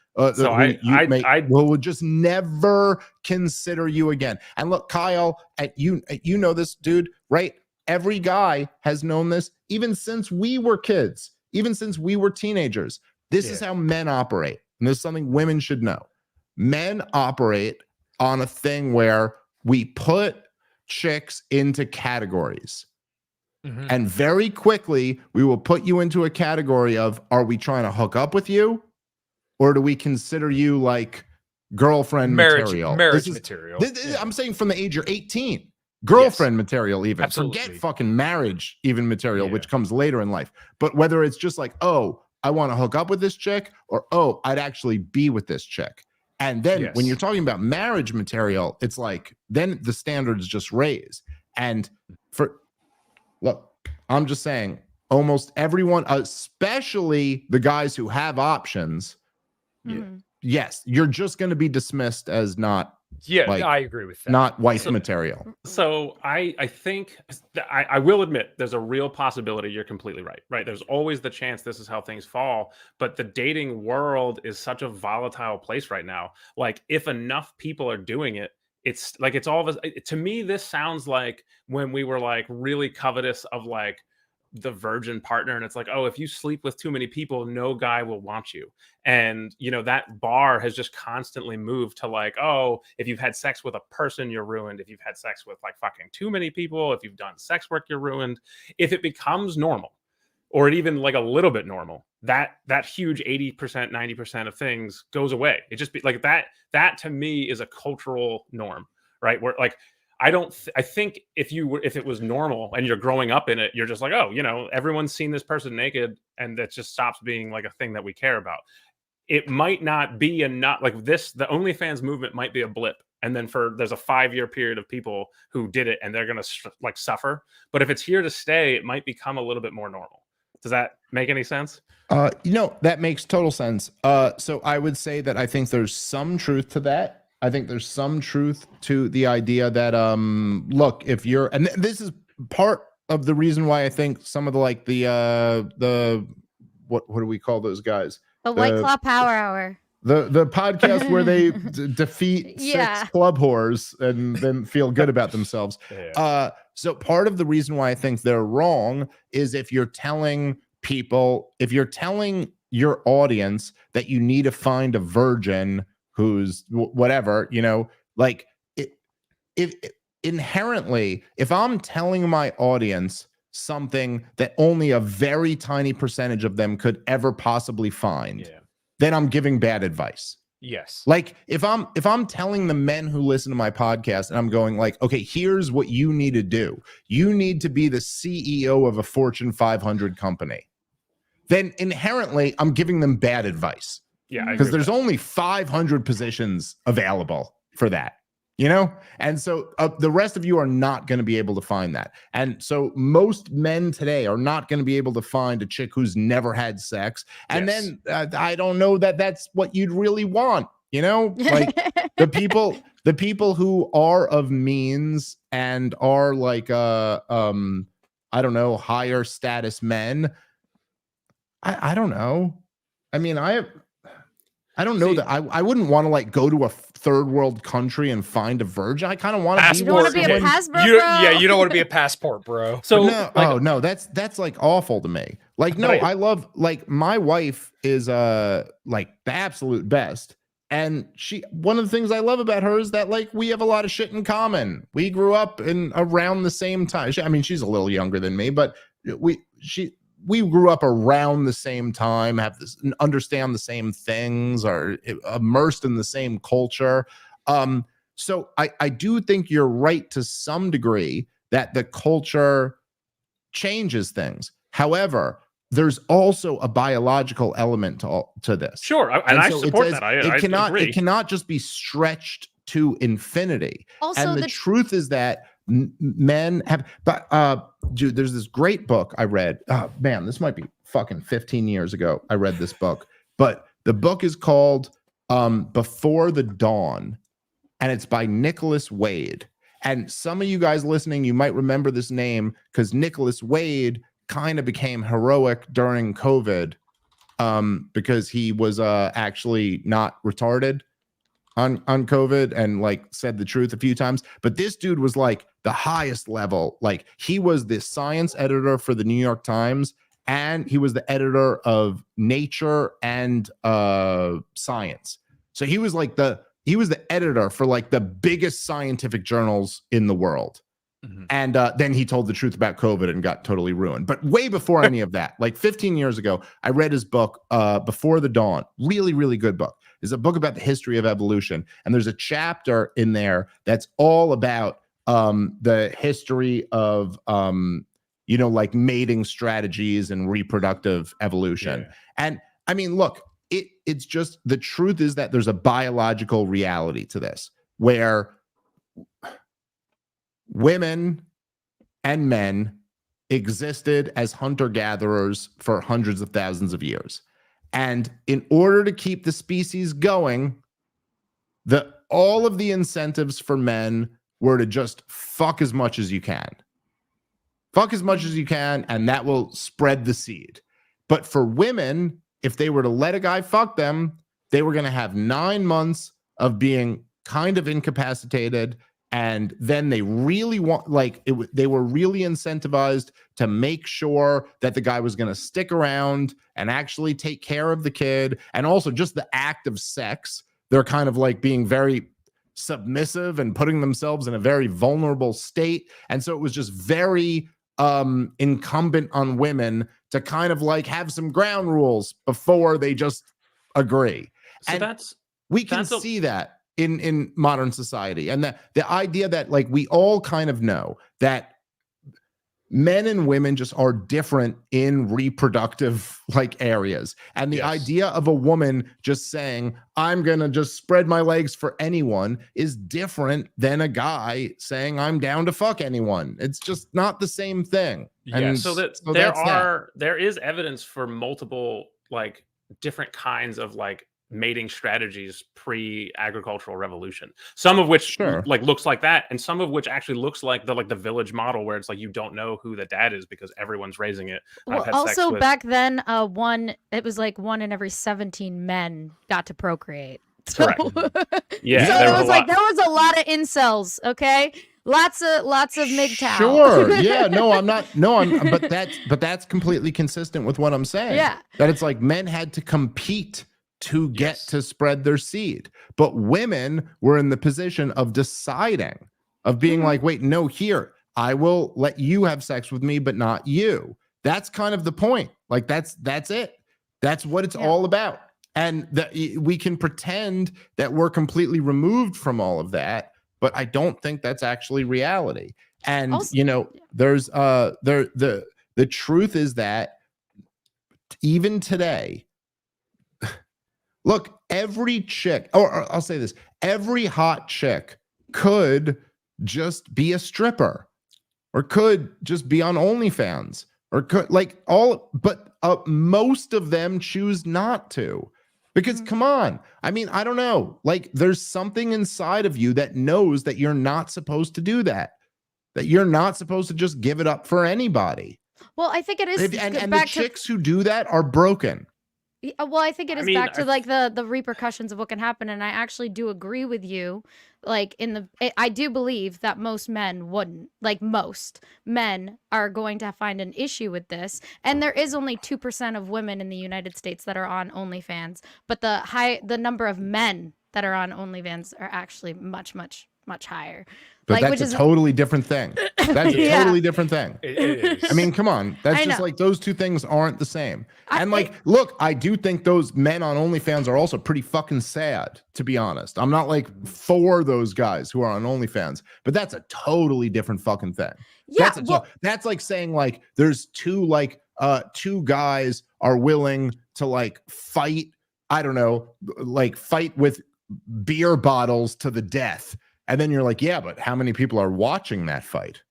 Will just never consider you again. And look, Kyle, you know this, dude, right? Every guy has known this even since we were kids. Even since we were teenagers. This is how men operate. And this is something women should know. Men operate on a thing where we put chicks into categories. Mm-hmm. And very quickly, we will put you into a category of, are we trying to hook up with you? Or do we consider you like girlfriend material. Marriage material. I'm saying from the age you're 18. Girlfriend material, even. Absolutely. Forget fucking marriage, even material, Yeah. which comes later in life. But whether it's just like, oh, I want to hook up with this chick, or oh, I'd actually be with this chick. And then when you're talking about marriage material, it's like, then the standards just raise. And look, I'm just saying, almost everyone, especially the guys who have options, yes, you're just going to be dismissed as not. Yeah, like, I agree with that. Not wife material. So I think I will admit there's a real possibility you're completely right. Right. There's always the chance this is how things fall. But the dating world is such a volatile place right now. Like, if enough people are doing it, it's like, it's all of us. To me, this sounds like when we were like really covetous of like the virgin partner, and it's like, oh, if you sleep with too many people, no guy will want you. And you know, that bar has just constantly moved to like, oh, if you've had sex with a person, you're ruined. If you've had sex with like fucking too many people, if you've done sex work, you're ruined. If it becomes normal, or even like a little bit normal, that huge 80%, 90% of things goes away. It just be like that to me is a cultural norm, right? Where like, I think if it was normal and you're growing up in it, you're just like, oh, you know, everyone's seen this person naked, and that just stops being like a thing that we care about. It might not be enough. Like this, the OnlyFans movement might be a blip, and then there's a 5-year period of people who did it, and they're gonna like suffer. But if it's here to stay, it might become a little bit more normal. Does that make any sense? That makes total sense. So I would say that I think there's some truth to that. I think there's some truth to the idea that, look, if you're, and this is part of the reason why I think some of what do we call those guys? The White Claw Power Hour. The podcast where they defeat 6 club whores and then feel good about themselves. So part of the reason why I think they're wrong is if you're telling your audience that you need to find a virgin who's whatever, you know, like it inherently, if I'm telling my audience something that only a very tiny percentage of them could ever possibly find, then I'm giving bad advice. Yes. Like if I'm telling the men who listen to my podcast and I'm going like, okay, here's what you need to do. You need to be the CEO of a Fortune 500 company. Then inherently I'm giving them bad advice. Yeah, because there's only 500 positions available for that, you know? And so the rest of you are not going to be able to find that. And so most men today are not going to be able to find a chick who's never had sex. And then I don't know that that's what you'd really want, you know? Like the people who are of means and are like, I don't know, higher status men. I don't know. I mean, I don't know that I wouldn't want to like go to a third world country and find a virgin. I kind of want to be. You don't want to be a passport, bro? You don't want to be a passport, bro. So no, that's like awful to me. Like no, I love, like my wife is like the absolute best, and one of the things I love about her is that like we have a lot of shit in common. We grew up in around the same time. I mean, she's a little younger than me, but we grew up around the same time, understand the same things, are immersed in the same culture. So I do think you're right to some degree that the culture changes things. However, there's also a biological element to this. Sure, and I support that. I agree. It cannot just be stretched to infinity. Also, and the truth is that men have, but dude, there's this great book I read. Oh man, this might be fucking 15 years ago I read this book, but the book is called Before the Dawn, and it's by Nicholas Wade. And some of you guys listening, you might remember this name because Nicholas Wade kind of became heroic during COVID because he was actually not retarded on COVID and like said the truth a few times. But this dude was like the highest level. Like he was the science editor for the New York Times, and he was the editor of Nature and Science. So he was like the editor for like the biggest scientific journals in the world. Mm-hmm. And then he told the truth about COVID and got totally ruined. But way before any of that, like 15 years ago, I read his book, Before the Dawn. Really, really good book. is a book about the history of evolution. And there's a chapter in there that's all about the history of, you know, like mating strategies and reproductive evolution. Yeah. And I mean, look, it's just, the truth is that there's a biological reality to this, where women and men existed as hunter-gatherers for hundreds of thousands of years. And in order to keep the species going, all of the incentives for men were to just fuck as much as you can. Fuck as much as you can, and that will spread the seed. But for women, if they were to let a guy fuck them, they were going to have 9 months of being kind of incapacitated. And then they really they were really incentivized to make sure that the guy was going to stick around and actually take care of the kid. And also just the act of sex, they're kind of like being very submissive and putting themselves in a very vulnerable state. And so it was just very incumbent on women to kind of like have some ground rules before they just agree. So and we can see that in modern society. And the idea that like we all kind of know that men and women just are different in reproductive like areas. And the idea of a woman just saying, I'm going to just spread my legs for anyone is different than a guy saying, I'm down to fuck anyone. It's just not the same thing. And so there is evidence for multiple like different kinds of like mating strategies pre-agricultural revolution, some of which like looks like that, and some of which actually looks like the village model, where it's like you don't know who the dad is because everyone's raising it. Well, also back then, it was like 1 in every 17 men got to procreate. So, correct. Yeah, so there was a lot of incels. Okay, lots of MGTOW. Sure. Yeah. But that's completely consistent with what I'm saying. Yeah. That it's like men had to compete to get to spread their seed, but women were in the position of deciding, of being like, wait, no, here, I will let you have sex with me, but not you. That's kind of the point. Like that's it. That's what it's all about. And we can pretend that we're completely removed from all of that, but I don't think that's actually reality. And also, you know, there's the truth is that even today, look, every chick, or I'll say this, every hot chick could just be a stripper, or could just be on OnlyFans, or could but most of them choose not to. Because come on, I mean, I don't know, like there's something inside of you that knows that you're not supposed to do that you're not supposed to just give it up for anybody. Well, I think it is. And the chicks who do that are broken. Well, I think it is back to like the repercussions of what can happen. And I actually do agree with you. Like I do believe that most men wouldn't, like most men are going to find an issue with this. And there is only 2% of women in the United States that are on OnlyFans, but the number of men that are on OnlyFans are actually much, much, much higher. But that's a totally different thing. That's a totally different thing. It is. I mean, come on. That's just like those two things aren't the same. And look, I do think those men on OnlyFans are also pretty fucking sad, to be honest. I'm not like for those guys who are on OnlyFans, but that's a totally different fucking thing. Yeah, that's like saying like there's two guys are willing to like fight, I don't know, like fight with beer bottles to the death. And then you're like, yeah, but how many people are watching that fight?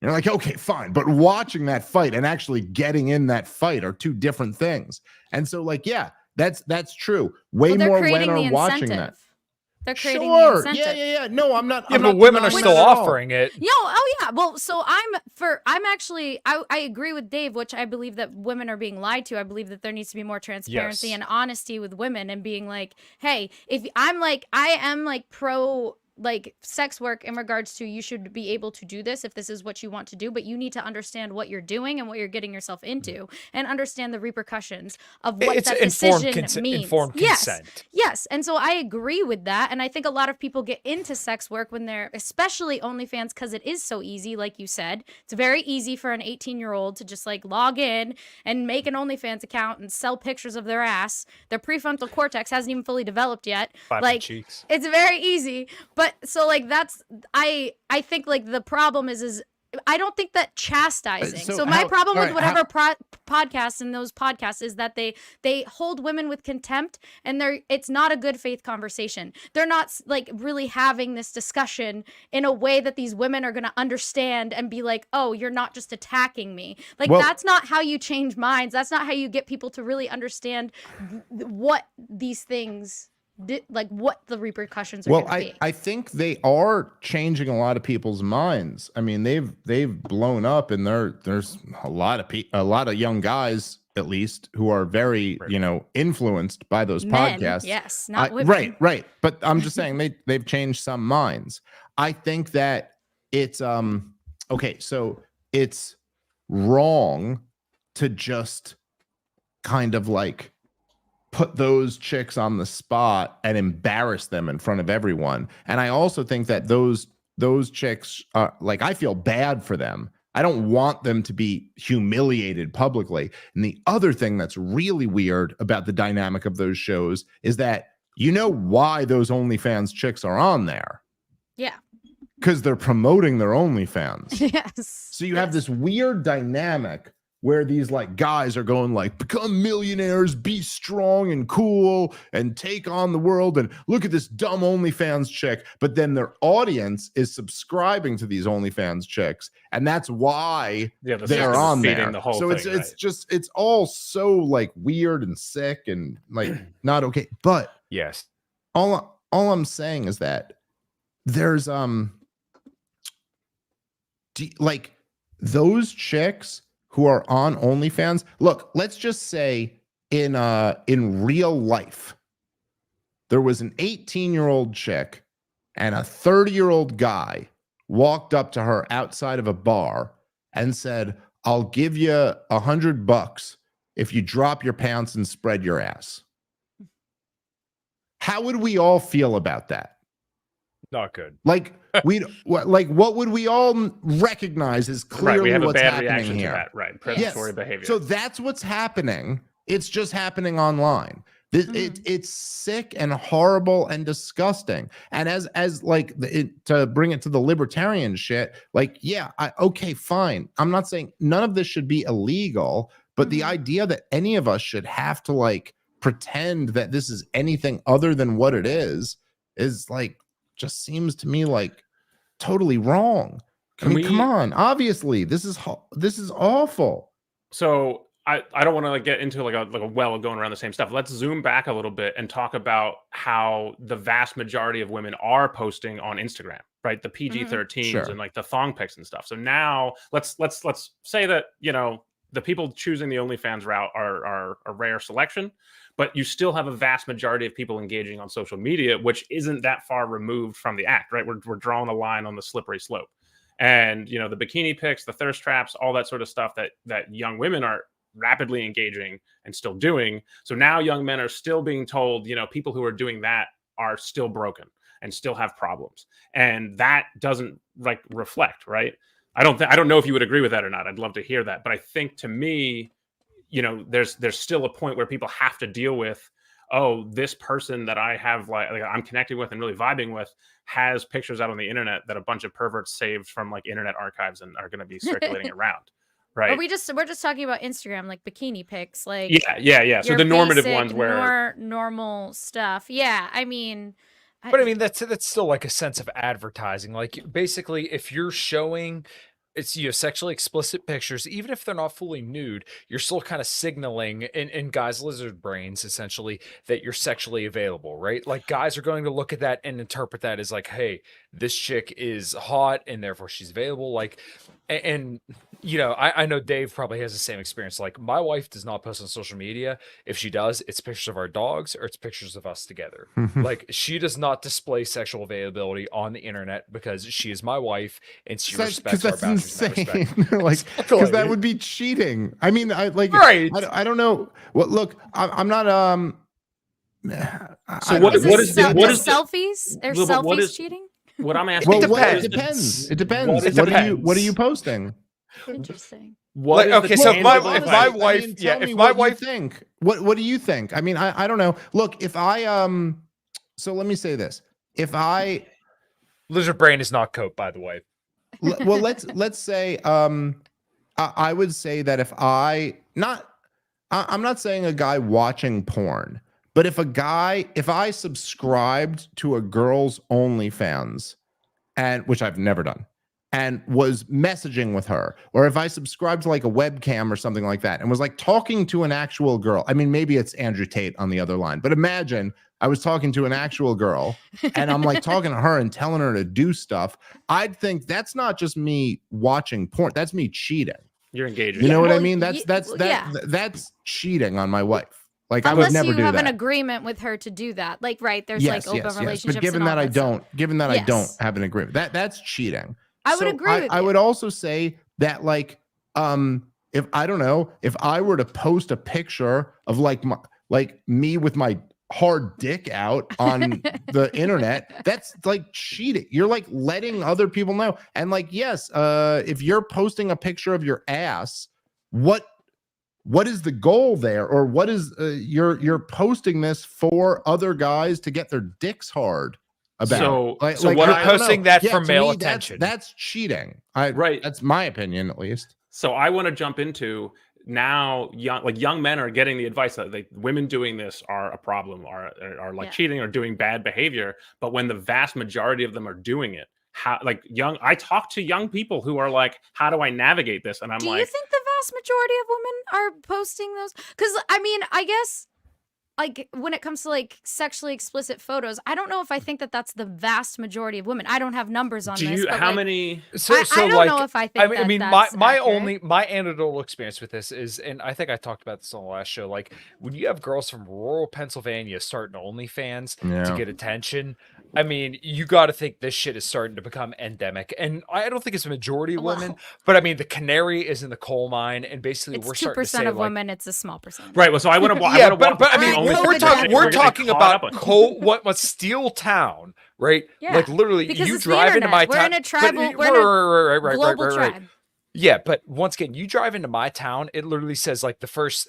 You're like, okay, fine. But watching that fight and actually getting in that fight are two different things. And so like, yeah, that's true. Way more men are watching that. They're creating the incentive. Yeah. No, I'm not. Yeah, but women are still offering it. Well, so I agree with Dave, which I believe that women are being lied to. I believe that there needs to be more transparency and honesty with women, and being like, hey, if I am like pro like sex work in regards to you should be able to do this if this is what you want to do, but you need to understand what you're doing and what you're getting yourself into and understand the repercussions of what It's that informed decision means. informed Yes. consent. Yes. And so I agree with that. And I think a lot of people get into sex work when they're, especially OnlyFans, because it is so easy, like you said. It's very easy for an 18-year-old to just like log in and make an OnlyFans account and sell pictures of their ass. Their prefrontal cortex hasn't even fully developed yet. Clap Like, cheeks. it's very easy. But so like that's I think like the problem is I don't think that chastising. So my problem with whatever podcasts and those podcasts is that they hold women with contempt, and it's not a good faith conversation. They're not like really having this discussion in a way that these women are going to understand and be like, oh, you're not just attacking me. Like, that's not how you change minds. That's not how you get people to really understand what these things like what the repercussions are going to be. I think they are changing a lot of people's minds. I mean, they've blown up, and there's a lot of young guys, at least, who are very influenced by those podcasts. Yes, not women. Right. But I'm just saying they've changed some minds. I think that it's okay. So it's wrong to just kind of like put those chicks on the spot and embarrass them in front of everyone. And I also think that those chicks are like, I feel bad for them. I don't want them to be humiliated publicly. And the other thing that's really weird about the dynamic of those shows is that why those OnlyFans chicks are on there. Yeah. Because they're promoting their OnlyFans. Yes. So you have this weird dynamic where these like guys are going like, become millionaires, be strong and cool and take on the world, and look at this dumb OnlyFans chick. But then their audience is subscribing to these OnlyFans chicks, and that's why they're on there. The whole so thing, it's all so like weird and sick and like not okay. But yes, all I'm saying is that there's like those chicks who are on OnlyFans. Look, let's just say in real life, there was an 18-year-old chick and a 30-year-old guy walked up to her outside of a bar and said, "I'll give you $100 if you drop your pants and spread your ass." How would we all feel about that? Not good. Like what would we all recognize as clearly we have what's a bad happening reaction here? to that, right? Predatory behavior. So that's what's happening. It's just happening online. It's sick and horrible and disgusting. And as like to bring it to the libertarian shit, like okay, fine. I'm not saying none of this should be illegal, but the idea that any of us should have to like pretend that this is anything other than what it is like just seems to me like totally wrong. I mean, come on. Obviously, this is awful. So I don't want to like get into like a well of going around the same stuff. Let's zoom back a little bit and talk about how the vast majority of women are posting on Instagram, right? The PG-13s and like the thong pics and stuff. So now let's say that the people choosing the OnlyFans route are a rare selection, but you still have a vast majority of people engaging on social media, which isn't that far removed from the act, right? We're drawing a line on the slippery slope. And, the bikini pics, the thirst traps, all that sort of stuff that young women are rapidly engaging and still doing. So now young men are still being told, people who are doing that are still broken and still have problems. And that doesn't like reflect, right? I don't know if you would agree with that or not. I'd love to hear that. But I think to me, there's still a point where people have to deal with, oh, this person that I have like I'm connecting with and really vibing with has pictures out on the internet that a bunch of perverts saved from like internet archives and are going to be circulating around. Right. But we're just talking about Instagram, like bikini pics, like yeah. So the normative ones where normal stuff. Yeah, I mean, but I mean that's still like a sense of advertising. Like basically, if you're showing it's sexually explicit pictures, even if they're not fully nude, you're still kind of signaling in guys' lizard brains essentially that you're sexually available, right? Like guys are going to look at that and interpret that as like, hey, this chick is hot and therefore she's available. Like, And you know, I know Dave probably has the same experience. Like, my wife does not post on social media. If she does, it's pictures of our dogs or it's pictures of us together. Like, she does not display sexual availability on the internet because she is my wife and she respects our that's boundaries. insane. In that Like, respect. because that would be cheating. I mean, I like, Right. I don't know. Well, look, I'm not. So I what don't- Is is it what the is the- selfies? Are Well, but what selfies is- cheating? what I'm asking? Well, is what is it the- depends. It What depends. is- What are depends. you posting? Interesting. What is okay, the so tangible if advice? my wife, tell yeah, me if my what wife, you think. What do you think? I mean, I don't know. Look, if I so let me say this. If I lizard brain is not cope, by the way. well, let's say I would say that if I'm not saying a guy watching porn, but if I subscribed to a girl's OnlyFans, and which I've never done, and was messaging with her, or if I subscribed to like a webcam or something like that and was like talking to an actual girl. I mean, maybe it's Andrew Tate on the other line, but imagine I was talking to an actual girl and I'm like talking to her and telling her to do stuff. I'd think that's not just me watching porn, that's me cheating. You're engaging. You know what I well, mean? That's cheating on my wife. Like, I would Unless never you do have that. an agreement with her to do that. Like, right, there's like open relationships. But given and all that I that stuff. don't Yes. have an agreement, that's cheating. I would agree with I you. would also say that, like, if I don't know, if I were to post a picture of like me with my hard dick out on the internet, that's like cheating. You're like letting other people know. And like, yes, if you're posting a picture of your ass, what is the goal there, or what is you're posting this for other guys to get their dicks hard about? So- like, so like, what You're I don't posting know. that Yeah, for to male me, attention. That's cheating. Right. That's my opinion, at least. So I want to jump into now. Young men are getting the advice that women doing this are a problem, are like cheating or doing bad behavior. But when the vast majority of them are doing it, I talk to young people who are like, how do I navigate this? And I'm Do you like, think the vast majority of women are posting those? Because I mean, I guess like when it comes to like sexually explicit photos, I don't know if I think that that's the vast majority of women. I don't have numbers on this. But how like, many? I don't know if I think I mean, that's my accurate. my anecdotal experience with this is, and I think I talked about this on the last show, like when you have girls from rural Pennsylvania starting OnlyFans to get attention, I mean, you got to think this shit is starting to become endemic. And I don't think it's a majority of women, but I mean, the canary is in the coal mine, and basically It's we're starting to say 2% of like, women. It's a small percentage. Right. Well, so I want to. yeah, but I mean, Alright, we're COVID talking we're talking caught about up on. what Steel Town, right? Yeah, Like literally, because you it's the drive into my internet. We're town. in a but- tribal- we're in a global right. tribe. Yeah, but once again, you drive into my town, it literally says like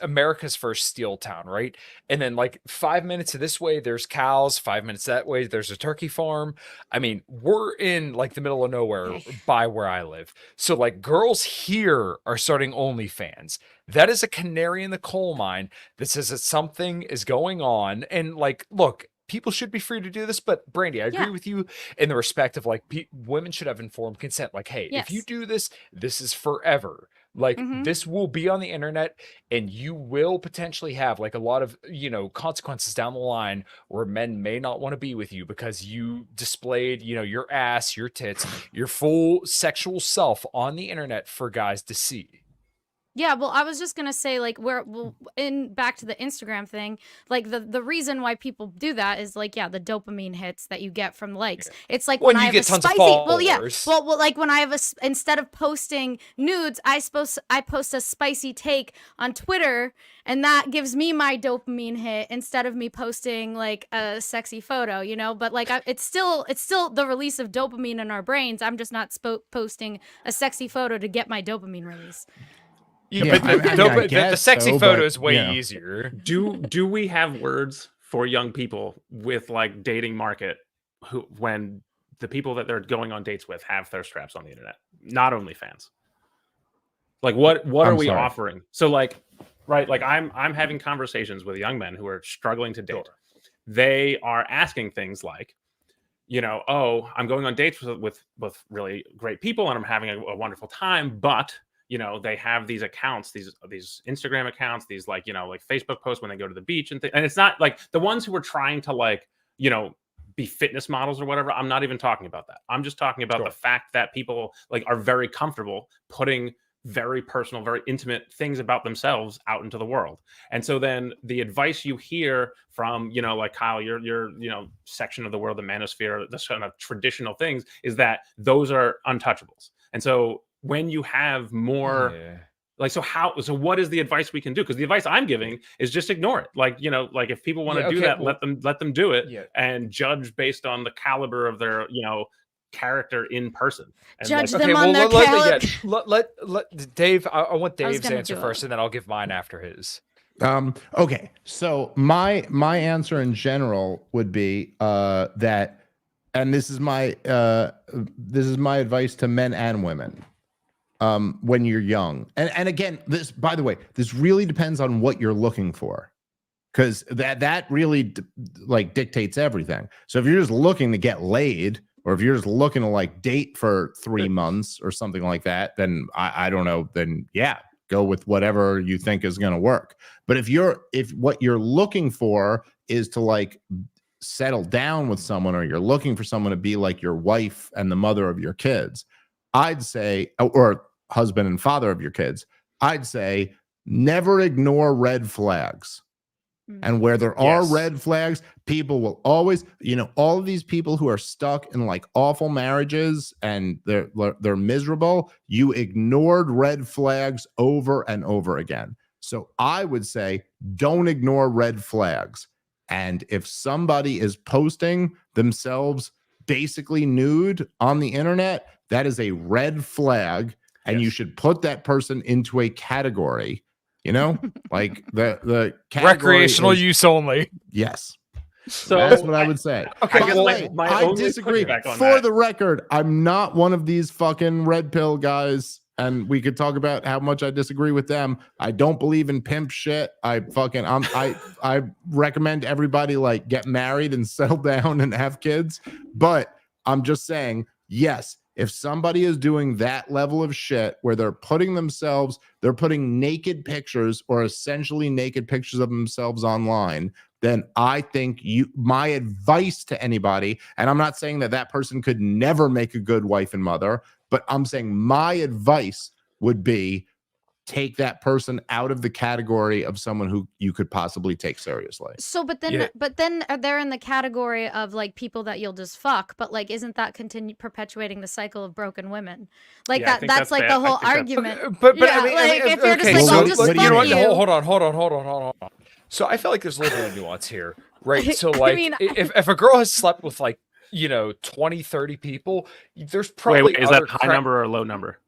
America's first steel town, right? And then like 5 minutes this way, there's cows, 5 minutes that way, there's a turkey farm. I mean, we're in like the middle of nowhere by where I live. So like girls here are starting OnlyFans. That is a canary in the coal mine that says that something is going on. And like, look, people should be free to do this, but Brandy, I agree with you in the respect of like women should have informed consent. Like, hey, if you do this, this is forever. Like this will be on the internet, and you will potentially have like a lot of, you know, consequences down the line where men may not want to be with you because you displayed, you know, your ass, your tits, your full sexual self on the internet for guys to see. Yeah, well, I was just gonna say, like, back to the Instagram thing, like the reason why people do that is like, yeah, the dopamine hits that you get from likes. It's like when I have a spicy, well, like when I have instead of posting nudes, I post a spicy take on Twitter, and that gives me my dopamine hit instead of me posting like a sexy photo, you know. But like, it's still the release of dopamine in our brains. I'm just not posting a sexy photo to get my dopamine release. Yeah, but the sexy photo is way easier. Do we have words for young people with like dating market when the people that they're going on dates with have thirst traps on the internet, not OnlyFans? Like what are we offering? So like, right, like I'm having conversations with young men who are struggling to date. They are asking things like, you know, oh, I'm going on dates with really great people and I'm having a wonderful time, but you know, they have these accounts, these Instagram accounts, these like, you know, like Facebook posts when they go to the beach and it's not like the ones who are trying to like, you know, be fitness models or whatever. I'm not even talking about that. I'm just talking about the fact that people like are very comfortable putting very personal, very intimate things about themselves out into the world. And so then the advice you hear from, you know, like Kyle, your you know, section of the world, the manosphere, the kind of traditional things, is that those are untouchables. And so when you have more like, so what is the advice we can do? Because the advice I'm giving is just ignore it. Like, you know, like if people want to do that, well, let them do it and judge based on the caliber of their, you know, character in person. And judge them on their caliber. Let Dave. I want Dave's answer first, and then I'll give mine after his. Okay, so my answer in general would be that, and this is my advice to men and women. When you're young, and again, this, by the way, this really depends on what you're looking for, because that really like dictates everything. So if you're just looking to get laid, or if you're just looking to like date for 3 months or something like that, then I don't know, then yeah, go with whatever you think is going to work. But if what you're looking for is to like settle down with someone, or you're looking for someone to be like your wife and the mother of your kids, I'd say, or husband and father of your kids, I'd say never ignore red flags. And where there are red flags, people will always, you know, all of these people who are stuck in like awful marriages and they're miserable, you ignored red flags over and over again. So I would say don't ignore red flags. And if somebody is posting themselves basically nude on the internet, that is a red flag, and you should put that person into a category. You know, like the recreational use only. Yes. So that's what I would say. Okay, by the way, I disagree. For the record, I'm not one of these fucking red pill guys, and we could talk about how much I disagree with them. I don't believe in pimp shit. I recommend everybody like get married and settle down and have kids. But I'm just saying, yes, if somebody is doing that level of shit where they're putting naked pictures or essentially naked pictures of themselves online, then I think my advice to anybody, and I'm not saying that person could never make a good wife and mother, but I'm saying my advice would be take that person out of the category of someone who you could possibly take seriously. So, but then they're in the category of like people that you'll just fuck, but like, isn't that perpetuating the cycle of broken women? Like that's like the whole argument. But yeah, I mean, like if you're just like, I'll just fuck you. Hold on. So I feel like there's a little bit of nuance here, right? So like, I mean, if a girl has slept with like, you know, 20, 30 people, there's probably wait, is that high number or low number?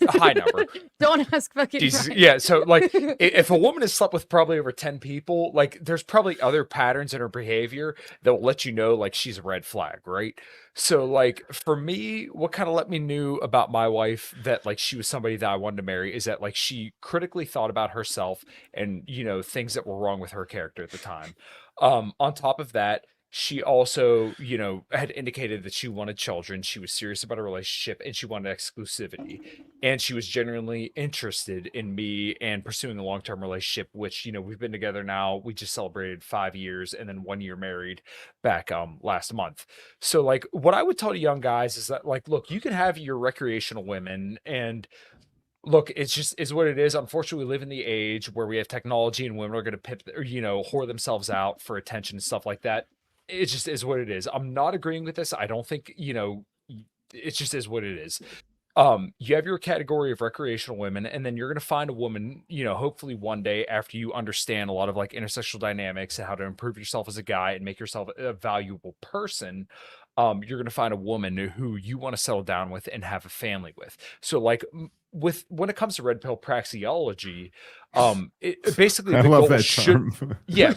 A high number. Don't ask fucking Jesus. Yeah, so like if a woman has slept with probably over 10 people, like there's probably other patterns in her behavior that will let you know like she's a red flag, right? So like for me, what kind of let me knew about my wife that like she was somebody that I wanted to marry is that like she critically thought about herself and, you know, things that were wrong with her character at the time. On top of that, she also, you know, had indicated that she wanted children. She was serious about a relationship and she wanted exclusivity. And she was genuinely interested in me and pursuing a long-term relationship, which, you know, we've been together now. We just celebrated 5 years and then 1 year married back last month. So like what I would tell to young guys is that like, look, you can have your recreational women and look, it's just is what it is. Unfortunately, we live in the age where we have technology and women are going to whore themselves out for attention and stuff like that. It just is what it is. I'm not agreeing with this. I don't think, you know, it just is what it is. You have your category of recreational women, and then you're going to find a woman, you know, hopefully one day after you understand a lot of like intersexual dynamics and how to improve yourself as a guy and make yourself a valuable person. You're going to find a woman who you want to settle down with and have a family with. So like when it comes to red pill praxeology, it basically the goal should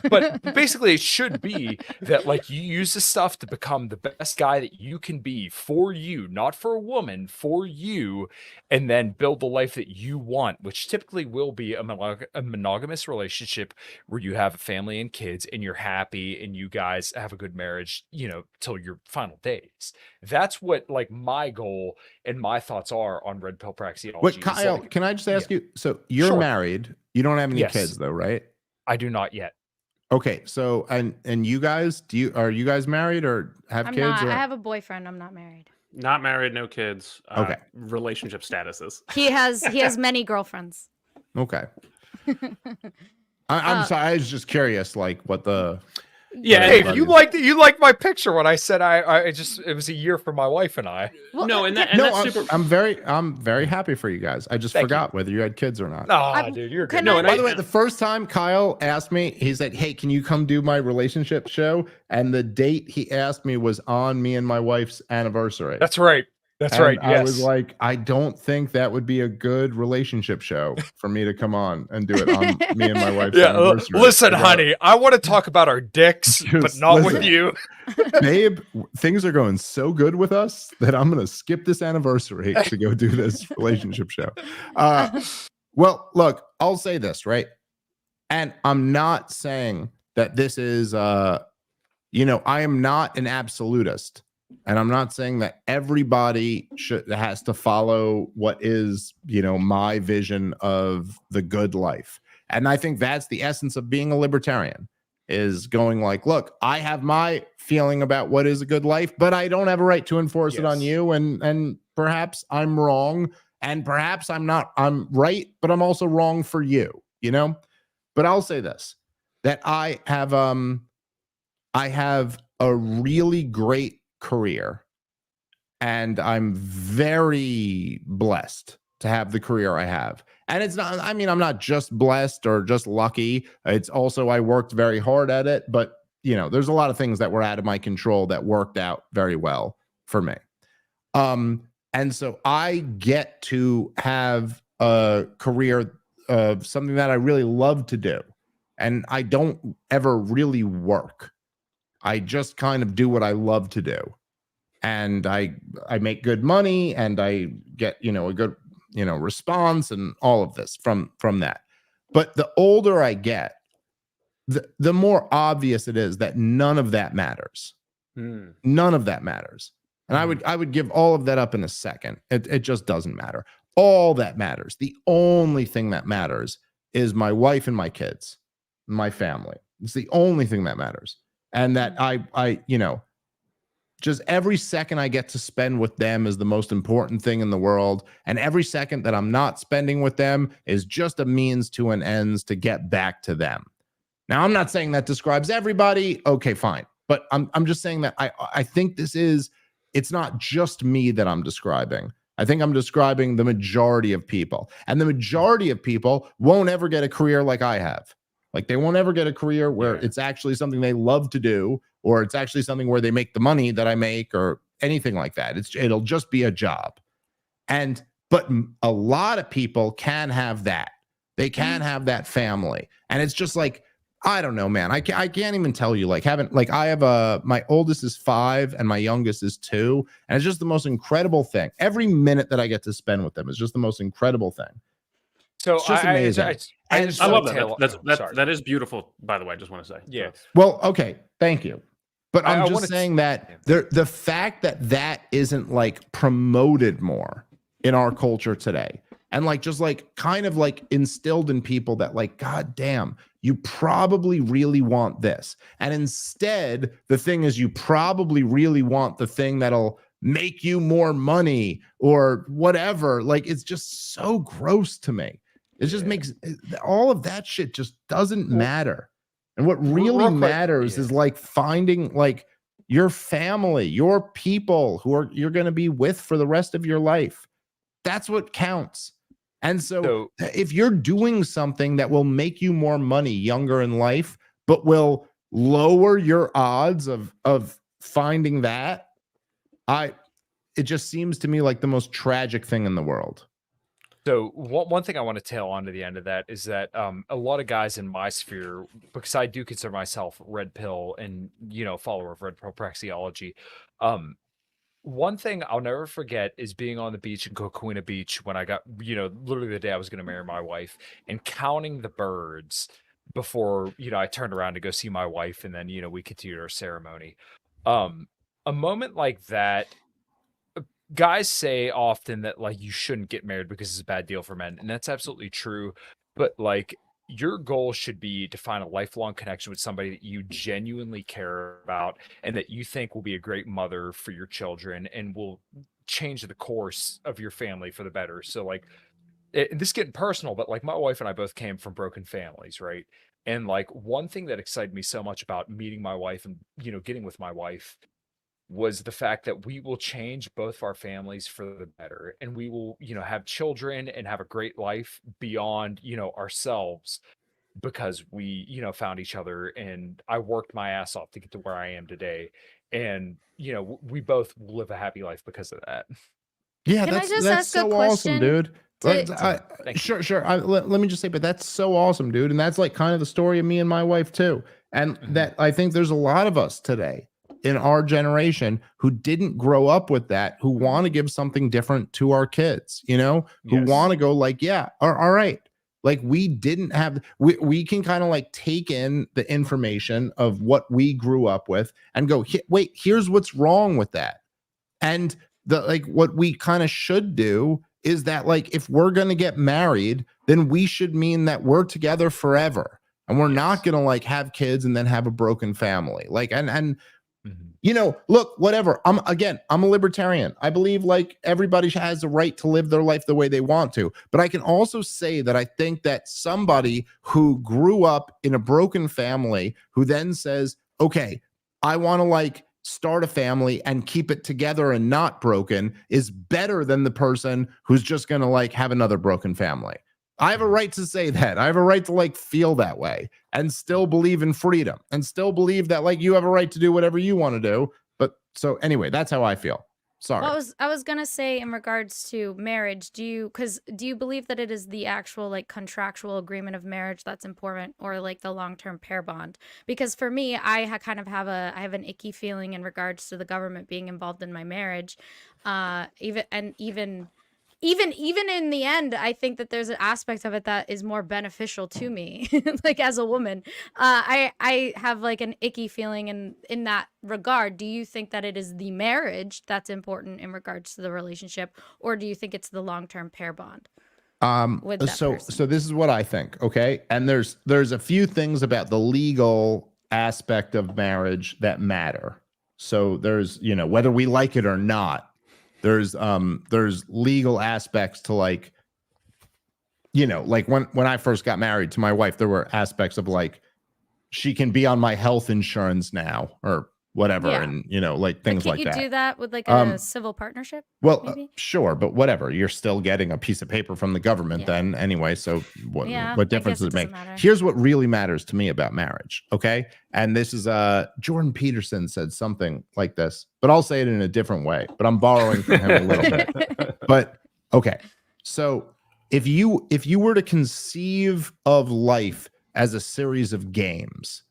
but basically it should be that like you use this stuff to become the best guy that you can be for you, not for a woman, for you, and then build the life that you want, which typically will be a monogamous relationship where you have a family and kids and you're happy and you guys have a good marriage, you know, till your final days. That's what like my goal and my thoughts are on red pill praxeology. Wait, Kyle, can I just ask you? So you're married. You don't have any kids though, right? I do not yet. Okay, so and you guys, are you guys married or have I'm kids? not. Or? I have a boyfriend. I'm not married. Not married, no kids. Okay. Relationship statuses. He has many girlfriends. Okay. I'm sorry. I was just curious, like what the. Yeah, what Dave, everybody- you liked my picture when I said it was a year for my wife and I. Well, No, and No, that's super. I'm very happy for you guys. I just Thank forgot whether you had kids or not. Nah, dude, you're good. can No, I- and By the way, the first time Kyle asked me, he said, "Hey, can you come do my relationship show?" And the date he asked me was on me and my wife's anniversary. That's right. That's And right. Yes. I was like, I don't think that would be a good relationship show for me to come on and do it on me and my wife's anniversary. listen, Because, honey, I want to talk about our dicks, but Just not with listen. you. babe, things are going so good with us that I'm going to skip this anniversary to go do this relationship show. Well, look, I'll say this, right? And I'm not saying that this is, I am not an absolutist. And I'm not saying that everybody has to follow what is, my vision of the good life. And I think that's the essence of being a libertarian, is going like, look, I have my feeling about what is a good life, but I don't have a right to enforce it on Yes. you. And perhaps I'm wrong, and perhaps I'm right, but I'm also wrong for you, But I'll say this, that I have a really great career, and I'm very blessed to have the career I have. And it's not, I'm not just blessed or just lucky. It's also, I worked very hard at it, but there's a lot of things that were out of my control that worked out very well for me. And so I get to have a career of something that I really love to do. And I don't ever really work. I just kind of do what I love to do. And I make good money, and I get, a good, response and all of this from that. But the older I get, the more obvious it is that none of that matters. None of that matters. And I would give all of that up in a second. It just doesn't matter. All that matters, the only thing that matters, is my wife and my kids, my family. It's the only thing that matters. And that I just every second I get to spend with them is the most important thing in the world. And every second that I'm not spending with them is just a means to an ends to get back to them. Now, I'm not saying that describes everybody. Okay, fine. But I'm just saying that I think it's not just me that I'm describing. I think I'm describing the majority of people. And the majority of people won't ever get a career like I have. Like, they won't ever get a career where it's actually something they love to do, or it's actually something where they make the money that I make, or anything like that. It'll just be a job. But a lot of people can have that. They can have that family. And it's just like, I don't know, man. I can't even tell you, like, I have my oldest is 5 and my youngest is 2. And it's just the most incredible thing. Every minute that I get to spend with them is just the most incredible thing. So It's just amazing. I just I love wanna that. That is beautiful, by the way. I just want to say. Yeah. Well, okay, thank you. But I'm I just wanna- saying that the fact that isn't like promoted more in our culture today, and kind of instilled in people that, like, God damn, you probably really want this. And instead, the thing is, you probably really want the thing that'll make you more money or whatever. Like, it's just so gross to me. It just makes all of that shit just doesn't matter. And what really real quick, matters is finding your family, your people who you're going to be with for the rest of your life. That's what counts. And so if you're doing something that will make you more money younger in life, but will lower your odds of finding that, it just seems to me like the most tragic thing in the world. So one thing I want to tail on to the end of that is that a lot of guys in my sphere, because I do consider myself red pill and follower of red pill praxeology. One thing I'll never forget is being on the beach in Coquina Beach when I got literally the day I was going to marry my wife, and counting the birds before I turned around to go see my wife, and then we continued our ceremony. A moment like that. Guys say often that you shouldn't get married because it's a bad deal for men, and that's absolutely true. But your goal should be to find a lifelong connection with somebody that you genuinely care about and that you think will be a great mother for your children and will change the course of your family for the better. So like this is getting personal, but like my wife and I both came from broken families, right? And like one thing that excited me so much about meeting my wife and getting with my wife was the fact that we will change both of our families for the better, and we will have children and have a great life beyond ourselves, because we found each other, and I worked my ass off to get to where I am today, and we both live a happy life because of that. Yeah, Can I just that's ask a so awesome, question dude. to- Thank Sure, sure. Let me just say, but that's so awesome, dude. And that's like kind of the story of me and my wife too. And Mhm. that I think there's a lot of us today in our generation who didn't grow up with that, who want to give something different to our kids, who Yes. want to go like, yeah, all right. Like we didn't have, we can kind of like take in the information of what we grew up with and go, wait, here's what's wrong with that. And what we kind of should do is that like if we're going to get married, then we should mean that we're together forever, and we're not Yes. going to like have kids and then have a broken family. Like and Mhm. look, whatever. I'm a libertarian. I believe like everybody has the right to live their life the way they want to. But I can also say that I think that somebody who grew up in a broken family who then says, okay, I want to like start a family and keep it together and not broken is better than the person who's just going to like have another broken family. I have a right to say that. I have a right to like feel that way and still believe in freedom and still believe that like you have a right to do whatever you want to do. But so anyway, that's how I feel. Sorry. Well, I was gonna say in regards to marriage, do you believe that it is the actual like contractual agreement of marriage that's important, or like the long-term pair bond? Because for me, I kind of have I have an icky feeling in regards to the government being involved in my marriage. Even in the end, I think that there's an aspect of it that is more beneficial to me, like as a woman. I have like an icky feeling in that regard. Do you think that it is the marriage that's important in regards to the relationship, or do you think it's the long-term pair bond with that so person? this is what I think, okay? And there's a few things about the legal aspect of marriage that matter. So there's, whether we like it or not, there's legal aspects to like, like when I first got married to my wife, there were aspects of like she can be on my health insurance now or whatever, Yeah. and like But things can't like you that. do that with like a civil partnership? Well, maybe? sure, but whatever. You're still getting a piece of paper from the government Yeah. then anyway. So Yeah, what I difference guess does it it make? doesn't matter. Here's what really matters to me about marriage, okay? And this is Jordan Peterson said something like this, but I'll say it in a different way. But I'm borrowing from him a little bit. But okay. So if you were to conceive of life as a series of games,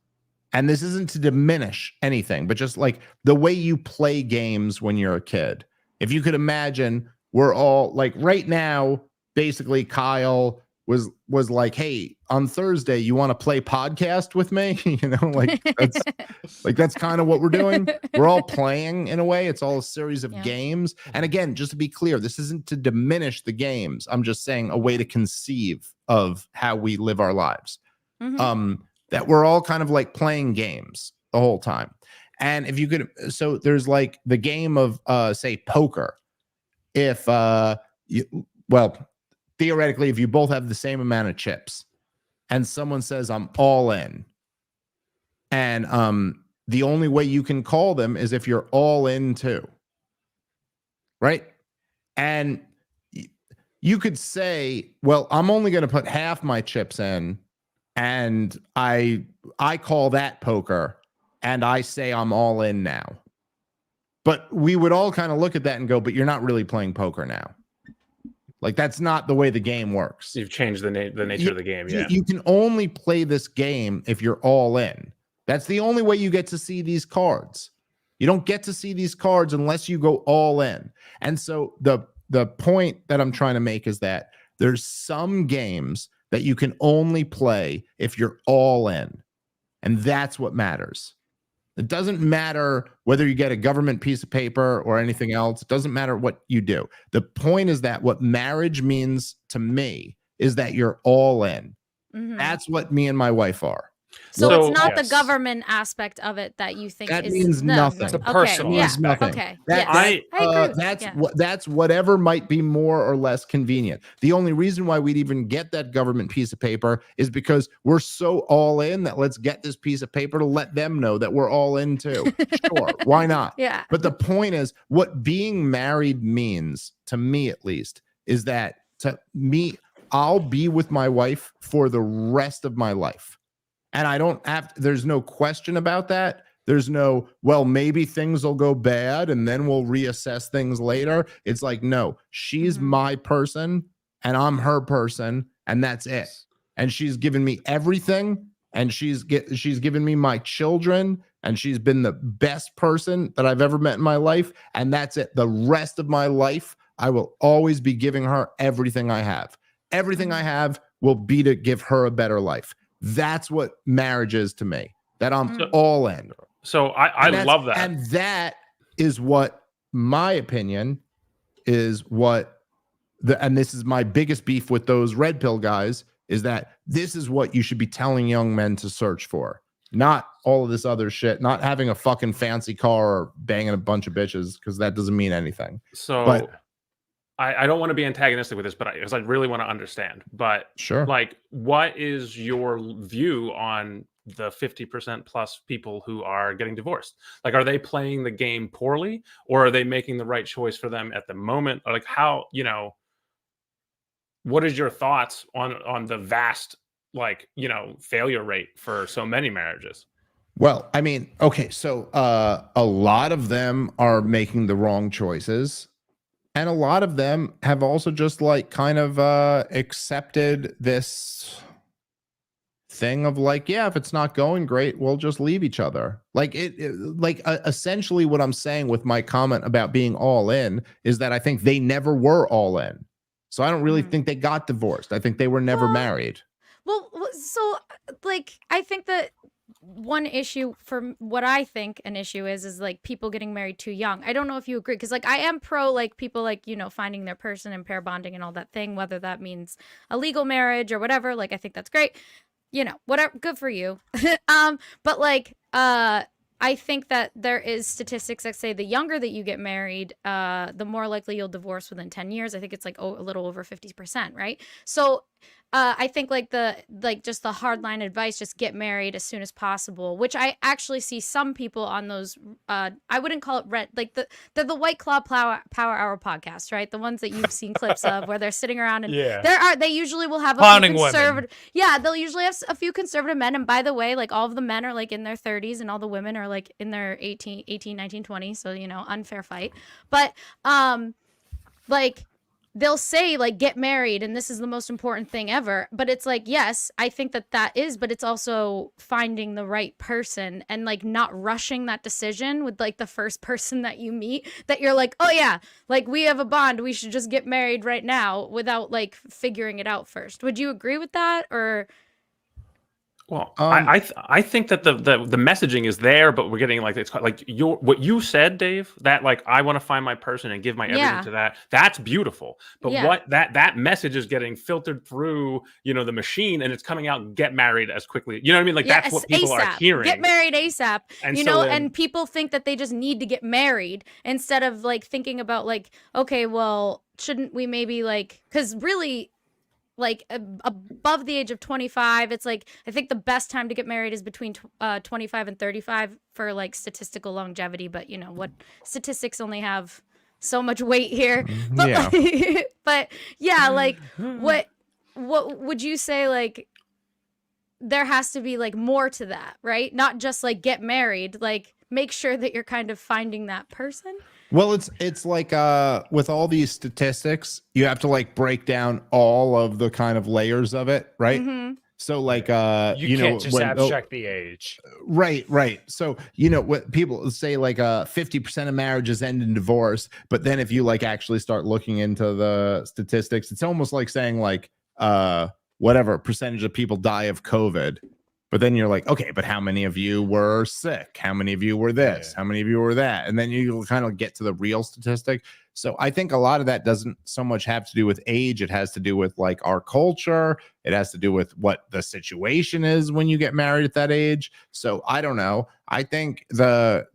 and this isn't to diminish anything, but just like the way you play games when you're a kid. If you could imagine, we're all like right now, basically Kyle was like, hey, on Thursday, you want to play podcast with me? That's kind of what we're doing. We're all playing in a way. It's all a series of Yeah. games. And again, just to be clear, this isn't to diminish the games. I'm just saying a way to conceive of how we live our lives. Mhm. That we're all kind of like playing games the whole time. And if you could, so there's like the game of say poker. If theoretically, if you both have the same amount of chips and someone says I'm all in, and the only way you can call them is if you're all in too. Right? And you could say, well, I'm only going to put half my chips in, and I call that poker, and I say I'm all in now. But we would all kind of look at that and go, but you're not really playing poker now. Like that's not the way the game works. You've changed the nature of the game. Yeah. You can only play this game if you're all in. That's the only way you get to see these cards. You don't get to see these cards unless you go all in. And so the point that I'm trying to make is that there's some games that you can only play if you're all in. And that's what matters. It doesn't matter whether you get a government piece of paper or anything else. It doesn't matter what you do. The point is that what marriage means to me is that you're all in. Mhm. That's what me and my wife are. So So- it's not Yes. the government aspect of it that you think That is means no, nothing. It's a Okay, personal yeah. aspect. Okay. That, Yes. I agree. that's Yeah. that's whatever might be more or less convenient. The only reason why we'd even get that government piece of paper is because we're so all in that let's get this piece of paper to let them know that we're all in too. Sure, why not? Yeah. But the point is, what being married means, to me at least, is that to me, I'll be with my wife for the rest of my life. And I don't have, there's no question about that. There's no, well, maybe things will go bad and then we'll reassess things later. It's like, no, she's Mhm. my person and I'm her person, and that's it. And she's given me everything, and she's given me my children, and she's been the best person that I've ever met in my life, and that's it. The rest of my life, I will always be giving her everything I have. Everything I have will be to give her a better life. That's what marriage is to me. That I'm all in. So I love that. And that is what my opinion is what and this is my biggest beef with those red pill guys, is that this is what you should be telling young men to search for. Not all of this other shit, not having a fucking fancy car or banging a bunch of bitches, because that doesn't mean anything. So But I don't want to be antagonistic with this, but because I really want to understand. But sure. like, what is your view on the 50% plus people who are getting divorced? Like, are they playing the game poorly, or are they making the right choice for them at the moment? Or like, how, what is your thoughts on the vast, like, failure rate for so many marriages? Well, I mean, okay, so a lot of them are making the wrong choices. And a lot of them have also just like kind of accepted this thing of like, yeah, if it's not going great, we'll just leave each other. Like essentially what I'm saying with my comment about being all in is that I think they never were all in. So I don't really think they got divorced. I think they were never married. Well, so like I think that one issue for what I think an issue is like people getting married too young. I don't know if you agree, because like I am pro like people like, finding their person and pair bonding and all that thing, whether that means a legal marriage or whatever. Like I think that's great. Whatever, good for you. But like I think that there is statistics that say the younger that you get married, the more likely you'll divorce within 10 years. I think it's like a little over 50%, right? So I think just the hardline advice, just get married as soon as possible, which I actually see some people on those, I wouldn't call it red, like they're the White Claw Power Hour podcast, right? The ones that you've seen clips of where they're sitting around and they usually will have a Clowning few conservative, women. yeah, they'll usually have a few conservative men. And by the way, like all of the men are like in their 30s and all the women are like in their 18, 19, 20. So, unfair fight. But, like, they'll say like get married and this is the most important thing ever, but it's like, yes, I think that is, but it's also finding the right person and like not rushing that decision with like the first person that you meet that you're like, oh yeah, like we have a bond, we should just get married right now, without like figuring it out first. Would you agree with that? Or Well, I think that the messaging is there, but we're getting like it's like what you said, Dave. That like I want to find my person and give my everything to that. That's beautiful. But what that message is getting filtered through, the machine, and it's coming out. Get married as quickly. You know what I mean? Like that's what people ASAP. are hearing. Get married ASAP. And and people think that they just need to get married instead of like thinking about like, okay, well, shouldn't we maybe like, because really, like above the age of 25, it's like I think the best time to get married is between 25 and 35 for like statistical longevity, but what statistics only have so much weight here. But like what would you say, like there has to be like more to that, right? Not just like get married, like make sure that you're kind of finding that person. Well, it's like with all these statistics, you have to like break down all of the kind of layers of it, right? Mm-hmm. So like you can't just abstract the age. Right. So what people say, like 50% of marriages end in divorce, but then if you like actually start looking into the statistics, it's almost like saying like whatever percentage of people die of COVID. But then you're like, okay, but how many of you were sick? How many of you were this? Yeah. How many of you were that? And then you kind of get to the real statistic. So I think a lot of that doesn't so much have to do with age. It has to do with like our culture. It has to do with what the situation is when you get married at that age. So I don't know. I think the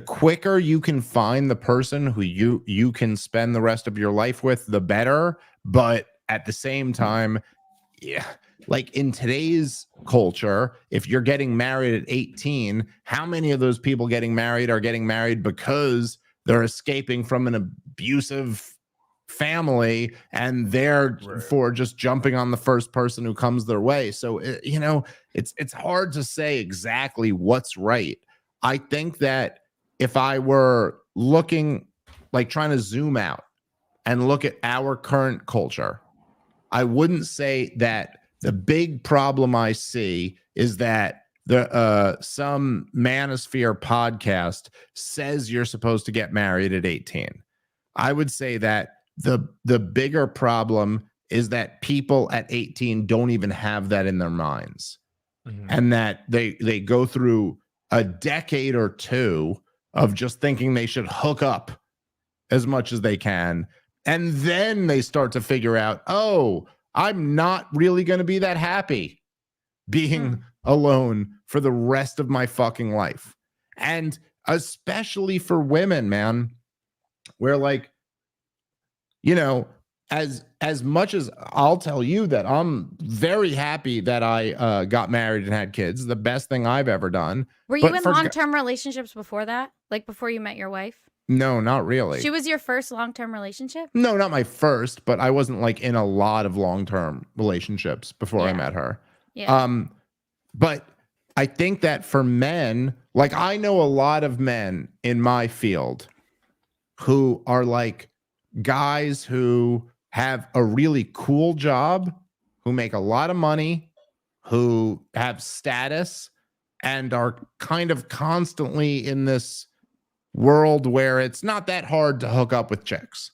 quicker you can find the person who you can spend the rest of your life with, the better. But at the same time, yeah, like in today's culture, if you're getting married at 18, how many of those people getting married are getting married because they're escaping from an abusive family and they're for just jumping on the first person who comes their way? So it's hard to say exactly what's right. I think that if I were looking, like trying to zoom out and look at our current culture, I wouldn't say that the big problem I see is that some Manosphere podcast says you're supposed to get married at 18. I would say that the bigger problem is that people at 18 don't even have that in their minds, and that they go through a decade or two of just thinking they should hook up as much as they can, and then they start to figure out, oh, I'm not really going to be that happy being alone for the rest of my fucking life. And especially for women, man, where like, as much as I'll tell you that I'm very happy that I got married and had kids, the best thing I've ever done. Were you in long-term relationships before that? Like before you met your wife? No, not really. She was your first long-term relationship? No, not my first, but I wasn't like in a lot of long-term relationships before I met her. Yeah. But I think that for men, like I know a lot of men in my field who are like guys who have a really cool job, who make a lot of money, who have status, and are kind of constantly in this world where it's not that hard to hook up with chicks.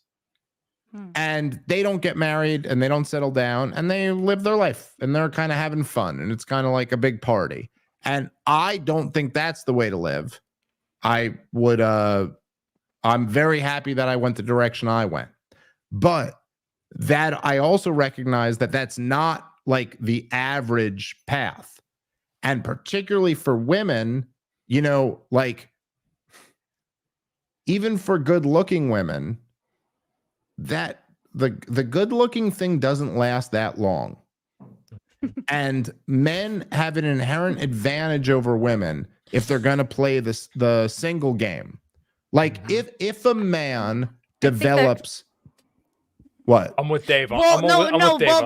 And they don't get married and they don't settle down and they live their life and they're kind of having fun and it's kind of like a big party. And I don't think that's the way to live. I'm very happy that I went the direction I went. But that I also recognize that that's not like the average path. And particularly for women, like even for good-looking women, that the good-looking thing doesn't last that long. And men have an inherent advantage over women if they're going to play the single game. Like if a man develops what? I'm with Dave. Well,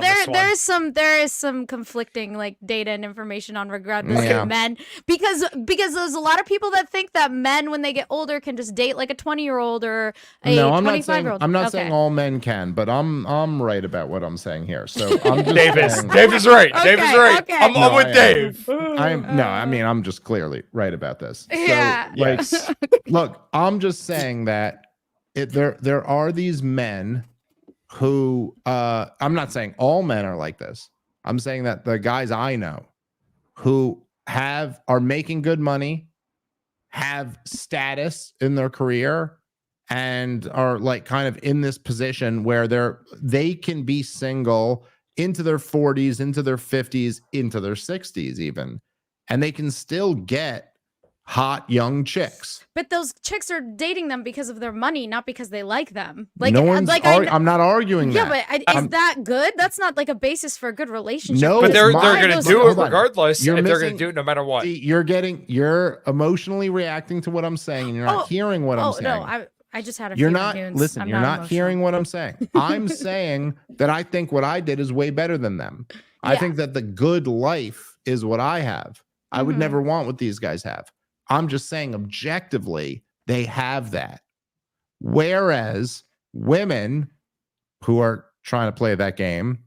there is some conflicting like data and information on regardless of men because there's a lot of people that think that men when they get older can just date like a 20-year-old or a 25-year-old. I'm not saying all men can, but I'm right about what I'm saying here. So I'm just Dave is right. Dave is right. Okay. I'm with Dave. I'm just clearly right about this. So, Yeah. Look, I'm just saying that there are these men who I'm not saying all men are like this. I'm saying that the guys I know who are making good money, have status in their career, and are like kind of in this position where they can be single into their 40s, into their 50s, into their 60s even, and they can still get hot young chicks. But those chicks are dating them because of their money, not because they like them. Like, I'm not arguing that. Yeah, but is that good? That's not like a basis for a good relationship. No, but they're going to do it regardless, and they're going to do it no matter what. You're emotionally reacting to what I'm saying, and you're not hearing what I'm saying. No, I just had a You're few not goons. listen. You're not hearing what I'm saying. I'm saying that I think what I did is way better than them. I think that the good life is what I have. I would never want what these guys have. I'm just saying objectively, they have that. Whereas women who are trying to play that game,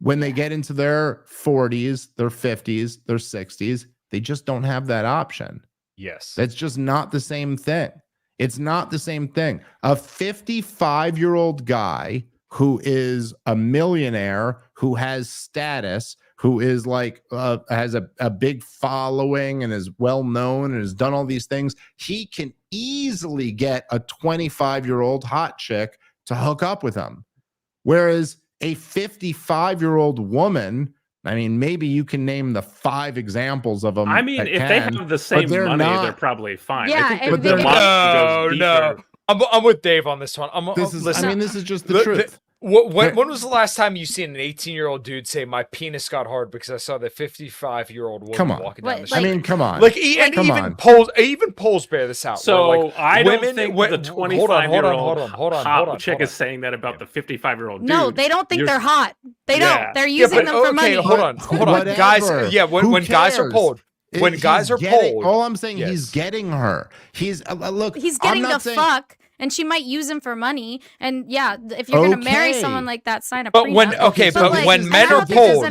when they get into their 40s, their 50s, their 60s, they just don't have that option. Yes. That's just not the same thing. It's not the same thing. A 55-year-old guy who is a millionaire, who has status, who is like has a big following and is well known and has done all these things, he can easily get a 25-year-old hot chick to hook up with him. Whereas a 55-year-old woman, I mean, maybe you can name the 5 examples of them. I mean, if they have the same money, they're probably fine. Yeah, I think but the money goes no. deeper. I'm with Dave on this one. Listen, I mean, this is just the truth. When was the last time you seen an 18-year-old dude say my penis got hard because I saw the 55-year-old woman walking down the street? I mean, come on. Like, even polls bear this out. So like, I don't think the 25-year-old hot chick is saying that about the 55-year-old dude. No, they don't think they're hot. They don't. They're using them for money. Hold on, guys. Yeah, when guys are polled. When guys are polled, all I'm saying, he's getting her. He's look. He's getting the fuck, and she might use him for money. And yeah, if you're gonna marry someone like that, sign a prenup. But when men are polled,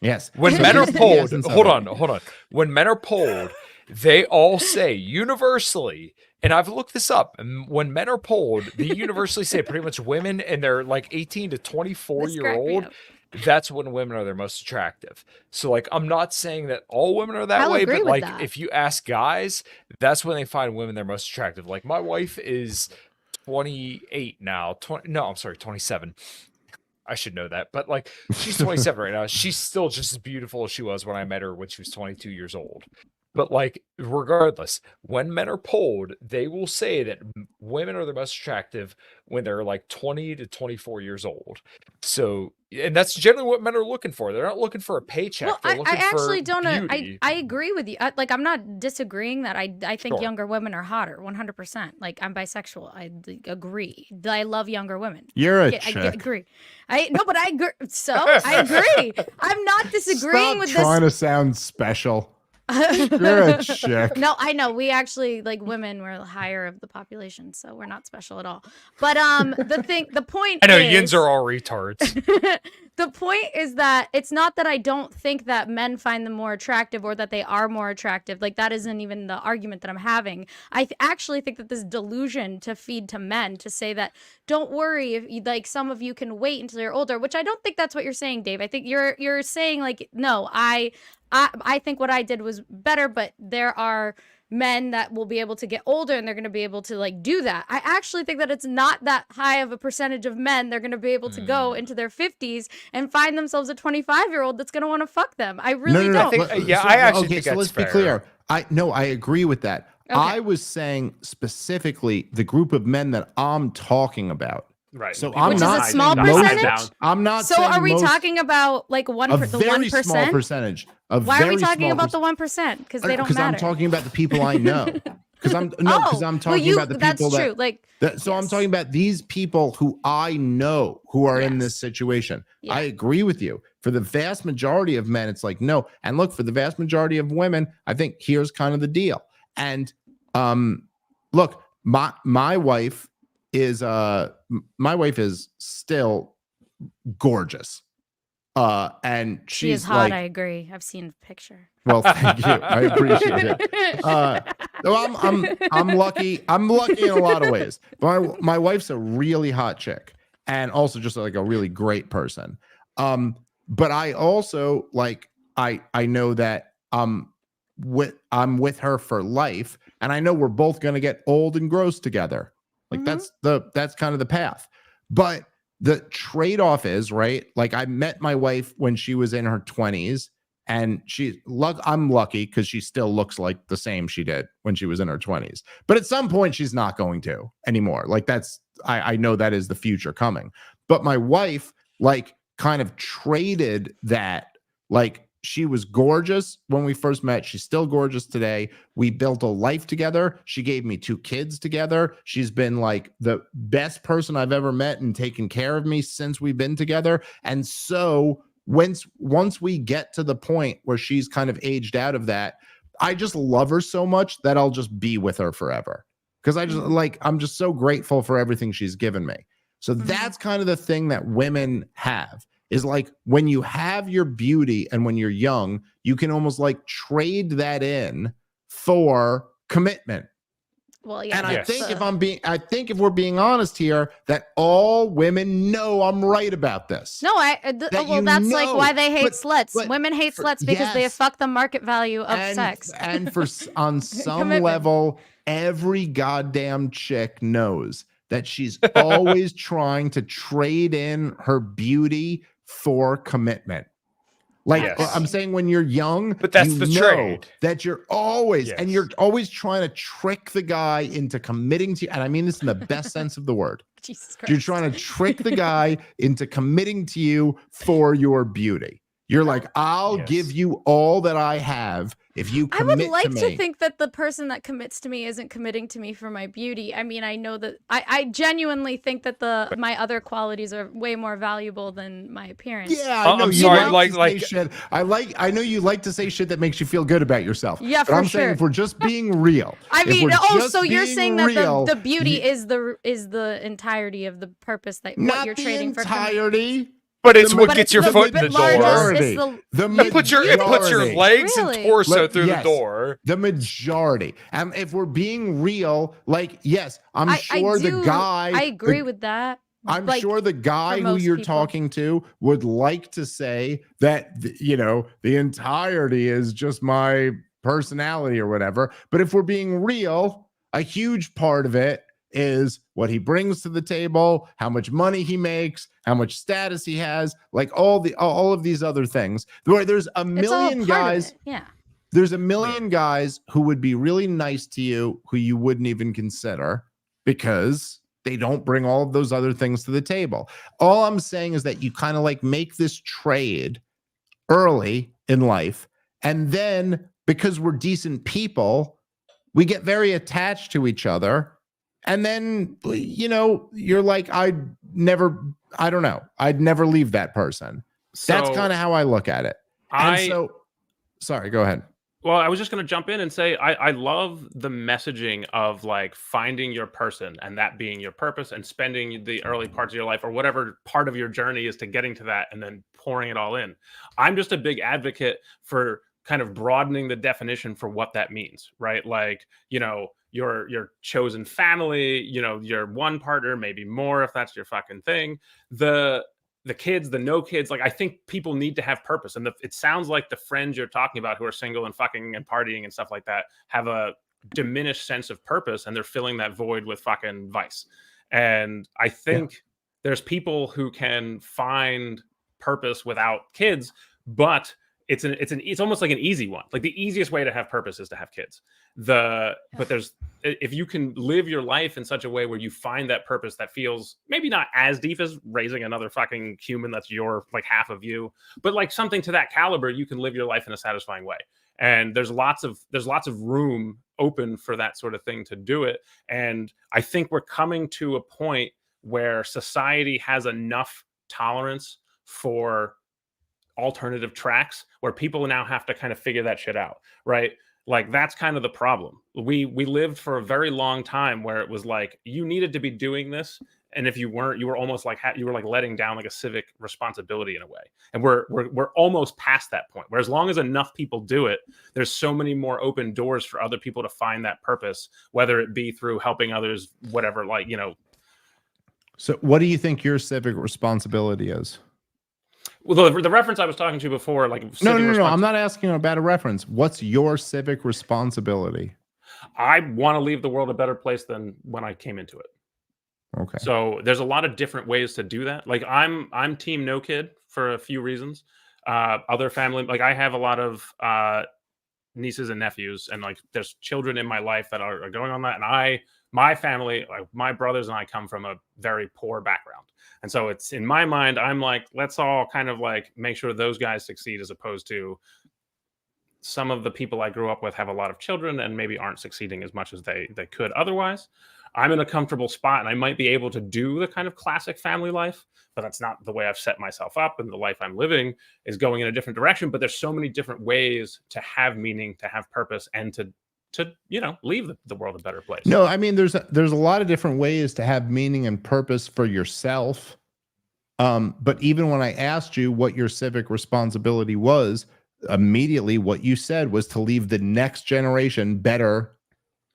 yes. When men are polled, hold on. When men are polled, they all say universally, and I've looked this up. And when men are polled, they universally say pretty much women and they're like 18 to 24-year-old. That's when women are their most attractive. So like, I'm not saying that all women are that way, but like if you ask guys, that's when they find women they're most attractive. Like my wife is 28 now. 27. I should know that, but like she's 27 right now. She's still just as beautiful as she was when I met her when she was 22 years old. But like, regardless, when men are polled, they will say that women are the most attractive when they're like 20 to 24 years old. So, and that's generally what men are looking for. They're not looking for a paycheck. Well, I actually don't. I agree with you. Like, I'm not disagreeing that I think younger women are hotter, 100%. Like, I'm bisexual. I agree. I love younger women. You're a chick. I agree. But I agree. So I agree. I'm not disagreeing with this. Trying to sound special. You're a chick. No, I know. We actually, like, women, we're higher of the population, so we're not special at all. But the point I know, is, yins are all retards. The point is that it's not that I don't think that men find them more attractive or that they are more attractive. Like, that isn't even the argument that I'm having. I actually think that this delusion to feed to men to say that, don't worry, if you, like, some of you can wait until you're older, which I don't think that's what you're saying, Dave. I think you're saying, like, no, I think what I did was better, but there are men that will be able to get older and they're going to be able to, like, do that. I actually think that it's not that high of a percentage of men. They're going to be able to go into their 50s and find themselves a 25-year-old that's going to want to fuck them. I really don't. I actually think that's let's fair. Be clear. I agree with that. Okay. I was saying specifically the group of men that I'm talking about. Right. So I'm Which not is a small saying percentage? I'm not So saying are we most, talking about, like, a very small percentage? Why are we talking about the 1%? Because they don't matter. Because I'm talking about the people I know. Because I'm talking about the people true. Like, I'm talking about these people who I know who are in this situation. Yeah. I agree with you. For the vast majority of men, it's like, no. And look, for the vast majority of women, I think here's kind of the deal. And look, my wife is still gorgeous. And she is hot, I agree. I've seen a picture. Well, thank you. I appreciate it. I'm lucky. I'm lucky in a lot of ways. But my wife's a really hot chick and also just like a really great person. But I also I know that I'm with her for life, and I know we're both gonna get old and gross together. Like that's kind of the path. But the trade-off is, right? Like, I met my wife when she was in her 20s, and I'm lucky because she still looks like the same she did when she was in her 20s. But at some point, she's not going to anymore. Like, I know that is the future coming. But my wife, like, kind of traded that. Like, she was gorgeous when we first met. She's still gorgeous today. We built a life together. She gave me 2 kids together. She's been like the best person I've ever met and taken care of me since we've been together. And so once we get to the point where she's kind of aged out of that, I just love her so much that I'll just be with her forever. Because I'm just so grateful for everything she's given me. So that's kind of the thing that women have. Is like, when you have your beauty and when you're young, you can almost like trade that in for commitment. Well, yeah. And I that's think the- I think if we're being honest here, that all women know I'm right about this. No, well, that's like why they hate sluts. but Women hate for- sluts because they yes. fuck the market value of sex. And on some Commitment. level, every goddamn chick knows that she's always trying to trade in her beauty for commitment. Like Yes. I'm saying, when you're young, But that's you the know trade. that you're always, and Yes. you're always trying to trick the guy into committing to you. And I mean this in the best sense of the word. Jesus Christ. You're trying to trick the guy into committing to you for your beauty. You're like, I'll Yes. give you all that I have if you I commit would like to me. to think that the person that commits to me isn't committing to me for my beauty. I mean, I know that I genuinely think that my other qualities are way more valuable than my appearance. Yeah, I know. I'm you sorry, like to like- say shit. I know you like to say shit that makes you feel good about yourself. Yeah, but for I'm saying, sure. if we're just being real, I if mean, we're oh, just so you're being saying that real, the beauty you- is the entirety of the purpose that what not you're the trading for. entirety. But it's The what ma- gets it's your the foot in the bit largest- door. it's the- It puts your majority. legs Really? and torso through Yes. the door. The majority. And if we're being real, like, yes, I'm sure the guy. I agree with that. I'm like, sure the guy for who most you're people. talking to would like to say that, the entirety is just my personality or whatever. But if we're being real, a huge part of it is what he brings to the table, how much money he makes, how much status he has, like all of these other things. There's a it's all million part of guys. it. Yeah. There's a million guys who would be really nice to you who you wouldn't even consider because they don't bring all of those other things to the table. All I'm saying is that you kind of like make this trade early in life. And then because we're decent people, we get very attached to each other. And then, you're like, I'd never leave that person. That's So kind of how I look at it. Sorry, go ahead. Well, I was just going to jump in and say I love the messaging of like finding your person and that being your purpose and spending the early parts of your life or whatever part of your journey is to getting to that and then pouring it all in. I'm just a big advocate for kind of broadening the definition for what that means, right? Like, your chosen family, your one partner, maybe more if that's your fucking thing. The kids, the no kids, like I think people need to have purpose. And it sounds like the friends you're talking about who are single and fucking and partying and stuff like that have a diminished sense of purpose and they're filling that void with fucking vice. And I think there's people who can find purpose without kids, but it's almost like an easy one. Like the easiest way to have purpose is to have kids. But if you can live your life in such a way where you find that purpose that feels maybe not as deep as raising another fucking human that's your like half of you, but like something to that caliber, you can live your life in a satisfying way. And there's lots of room open for that sort of thing to do it. And I think we're coming to a point where society has enough tolerance for alternative tracks where people now have to kind of figure that shit out, right? Like that's kind of the problem. We lived for a very long time where it was like you needed to be doing this, and if you weren't, you were almost like you were like letting down like a civic responsibility in a way. And we're almost past that point. Where as long as enough people do it, there's so many more open doors for other people to find that purpose, whether it be through helping others, whatever. Like So, what do you think your civic responsibility is? Well, the reference I was talking to before, like No. I'm not asking about a reference. What's your civic responsibility? I want to leave the world a better place than when I came into it. Okay. So there's a lot of different ways to do that. Like I'm team no kid for a few reasons. Other family, like I have a lot of nieces and nephews, and like there's children in my life that are going on that. And my family, like my brothers and I come from a very poor background. And so it's in my mind, I'm like, let's all kind of like make sure those guys succeed as opposed to some of the people I grew up with have a lot of children and maybe aren't succeeding as much as they could otherwise. I'm in a comfortable spot and I might be able to do the kind of classic family life, but that's not the way I've set myself up. And the life I'm living is going in a different direction. But there's so many different ways to have meaning, to have purpose, and to leave the world a better place. No, I mean there's a lot of different ways to have meaning and purpose for yourself. But even when I asked you what your civic responsibility was, immediately what you said was to leave the next generation better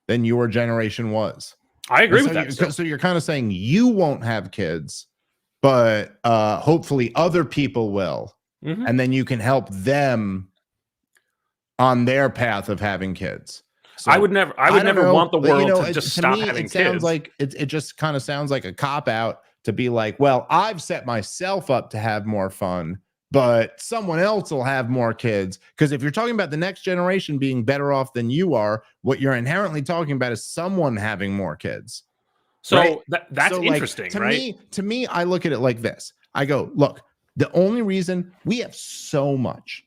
than your generation was. I agree And with so that. still. So you're kind of saying you won't have kids, but hopefully other people will. Mhm. And then you can help them on their path of having kids. So I would never don't know, want the but, world to just stop me, having it sounds kids. like it just kind of sounds like a cop out to be like, well, I've set myself up to have more fun, but someone else will have more kids. Because if you're talking about the next generation being better off than you are, what you're inherently talking about is someone having more kids. So right? that's So, like, interesting, right? To me, I look at it like this. I go, look, the only reason we have so much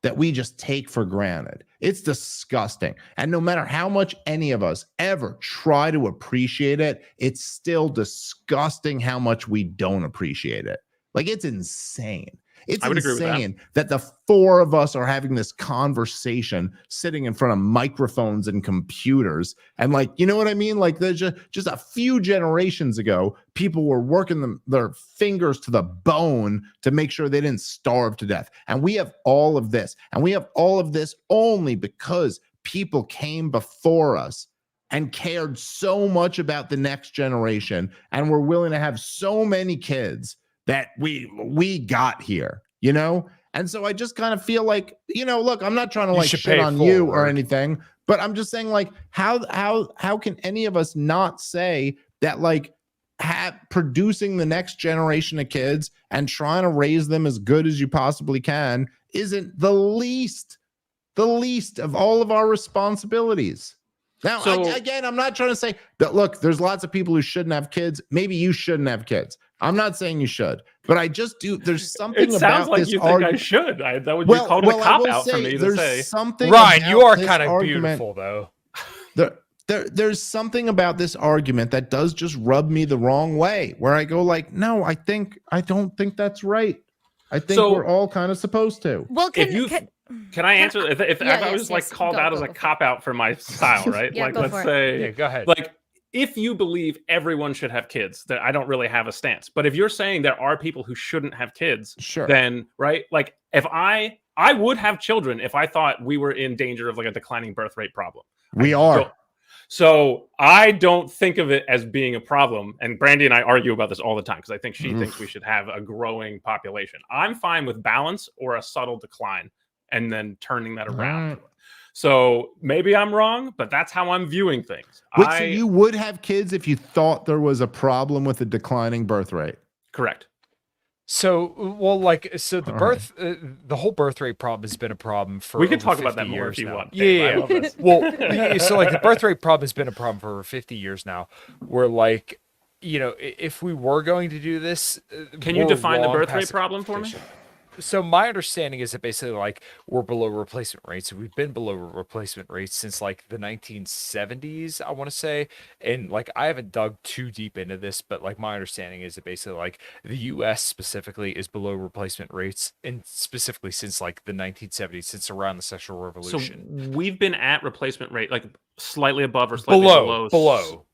that we just take for granted. It's disgusting. And no matter how much any of us ever try to appreciate it, it's still disgusting how much we don't appreciate it. Like, it's insane. It's I would agree with that. insane that the four of us are having this conversation sitting in front of microphones and computers. And, like, you know what I mean? Like, there's just a few generations ago, people were working their fingers to the bone to make sure they didn't starve to death. And we have all of this. And we have all of this only because people came before us and cared so much about the next generation and were willing to have so many kids that we got here, you know? And so I just kind of feel like, you know, look, I'm not trying to like shit on you or anything, but I'm just saying, like, how can any of us not say that, like, producing the next generation of kids and trying to raise them as good as you possibly can isn't the least of all of our responsibilities. Now, So- again, I'm not trying to say that, look, there's lots of people who shouldn't have kids. Maybe you shouldn't have kids. I'm not saying you should, but I just do. There's something It sounds about like this you think I argument. should. That would be called a cop out for me to say. Ryan, you are kind of beautiful, though. There's something about this argument that does just rub me the wrong way, where I go, like, no, I don't think that's right. I think we're all kind of supposed to. Well, Can I answer? If I was yes, called out as a cop out for my style, right? Yeah, like, go let's for it. say, Yeah, go ahead. like, if you believe everyone should have kids, then I don't really have a stance. But if you're saying there are people who shouldn't have kids, Sure. then, right? Like, if I would have children if I thought we were in danger of like a declining birth rate problem. We are. So I don't think of it as being a problem. And Brandy and I argue about this all the time because I think she thinks we should have a growing population. I'm fine with balance or a subtle decline and then turning that around. So maybe I'm wrong, but that's how I'm viewing things. Wait, so you would have kids if you thought there was a problem with the declining birth rate? Correct. So, well, like, so the whole birth rate problem has been a problem for. We could over talk about that 50 more years if you now. want. Yeah, I love this. Well, so like the birth rate problem has been a problem for over 50 years now. Where, like, you know, if we were going to do this, can you define the long birth past rate the problem for me? competition. So my understanding is that basically, like, we're below replacement rates. We've been below replacement rates since like the 1970s, I want to say. And like, I haven't dug too deep into this, but like, my understanding is that basically, like, the U.S. specifically is below replacement rates, and specifically since like the 1970s, since around the sexual revolution. So we've been at replacement rate, like slightly above or slightly below.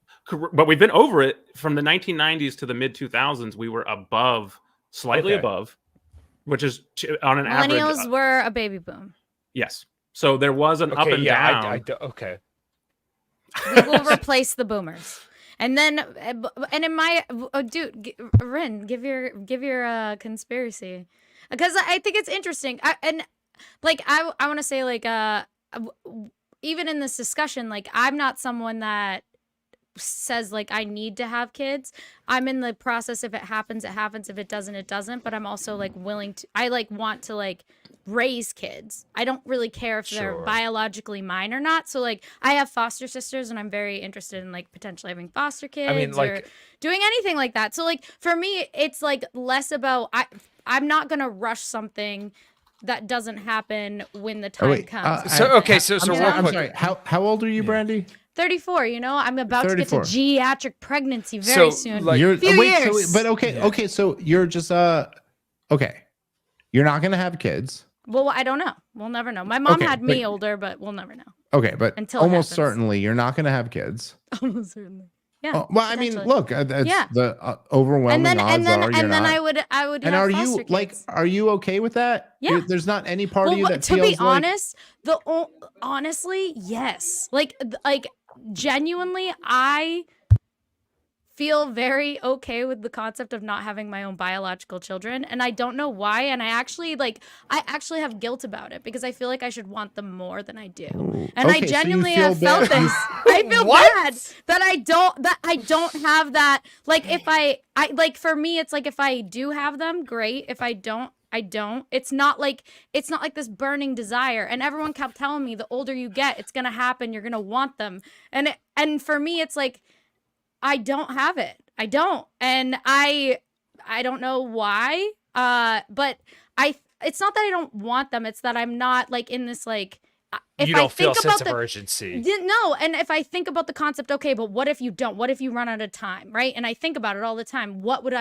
But we've been over it from the 1990s to the mid 2000s. We were above, slightly above. Which is on an average. Millennials were a baby boom. Yes. So there was an up and down. Okay. We will replace the boomers. And then, and in my, dude, Rin, give your conspiracy. Because I think it's interesting. I want to say, like, even in this discussion, like, I'm not someone that says, like, I need to have kids. I'm in the process. If it happens, it happens. If it doesn't, it doesn't. But I'm also, like, willing to, I, like, want to, like, raise kids. I don't really care if they're biologically mine or not. So, like, I have foster sisters and I'm very interested in, like, potentially having foster kids, I mean, like, or doing anything like that. So, like, for me, it's, like, less about, I'm not going to rush something that doesn't happen when the time comes. So I'm sorry. How old are you, Brandy? 34, you know, I'm about 34. to get to geriatric pregnancy very soon. Like, few years. Okay, so you're just okay. You're not gonna have kids. Well, I don't know. We'll never know. My mom had me older, but we'll never know. Okay, but until almost certainly you're not gonna have kids. Almost certainly. Yeah. well, I mean, potentially. look, that's Yeah. the overwhelming odds are you're and then not. I would And have are foster you kids. like, are you okay with that? Yeah. There's not any part of Well, you that to feels be like, honest, honestly, yes. Like genuinely, I feel very okay with the concept of not having my own biological children, and I don't know why. And I actually have guilt about it because I feel like I should want them more than I do. And I okay, so you genuinely feel have felt bad. this. I feel What? bad that I don't have that. Like if I like, for me, it's like if I do have them, great. If I don't, I don't. It's not like this burning desire. And everyone kept telling me the older you get, it's gonna happen. You're gonna want them. And for me, it's like, I don't have it. I don't. And I don't know why. But it's not that I don't want them. It's that I'm not like in this, like, if You don't I feel a think sense about of urgency. no, and if I think about the concept, okay, but what if you don't? What if you run out of time, right? And I think about it all the time. What would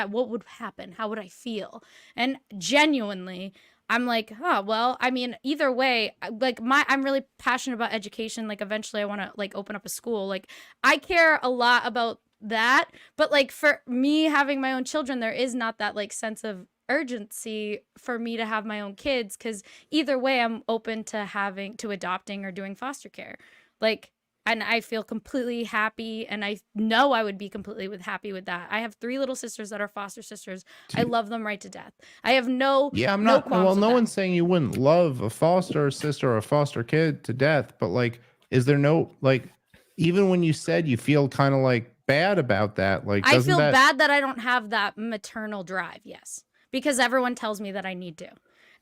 happen? How would I feel? And genuinely, I'm like, oh, well, I mean, either way, like I'm really passionate about education. Like eventually I want to like open up a school. Like I care a lot about that, but like for me having my own children, there is not that like sense of urgency for me to have my own kids, because either way I'm open to adopting or doing foster care. Like, and I feel completely happy, and I know I would be completely happy with that. I have 3 little sisters that are foster sisters. I love them right to death. I have no yeah, I'm no not, qualms well, with no that. one's saying you wouldn't love a foster sister or a foster kid to death, but like, is there no, like, even when you said you feel kind of like bad about that, like, I doesn't feel that, bad that I don't have that maternal drive, yes. Because everyone tells me that I need to.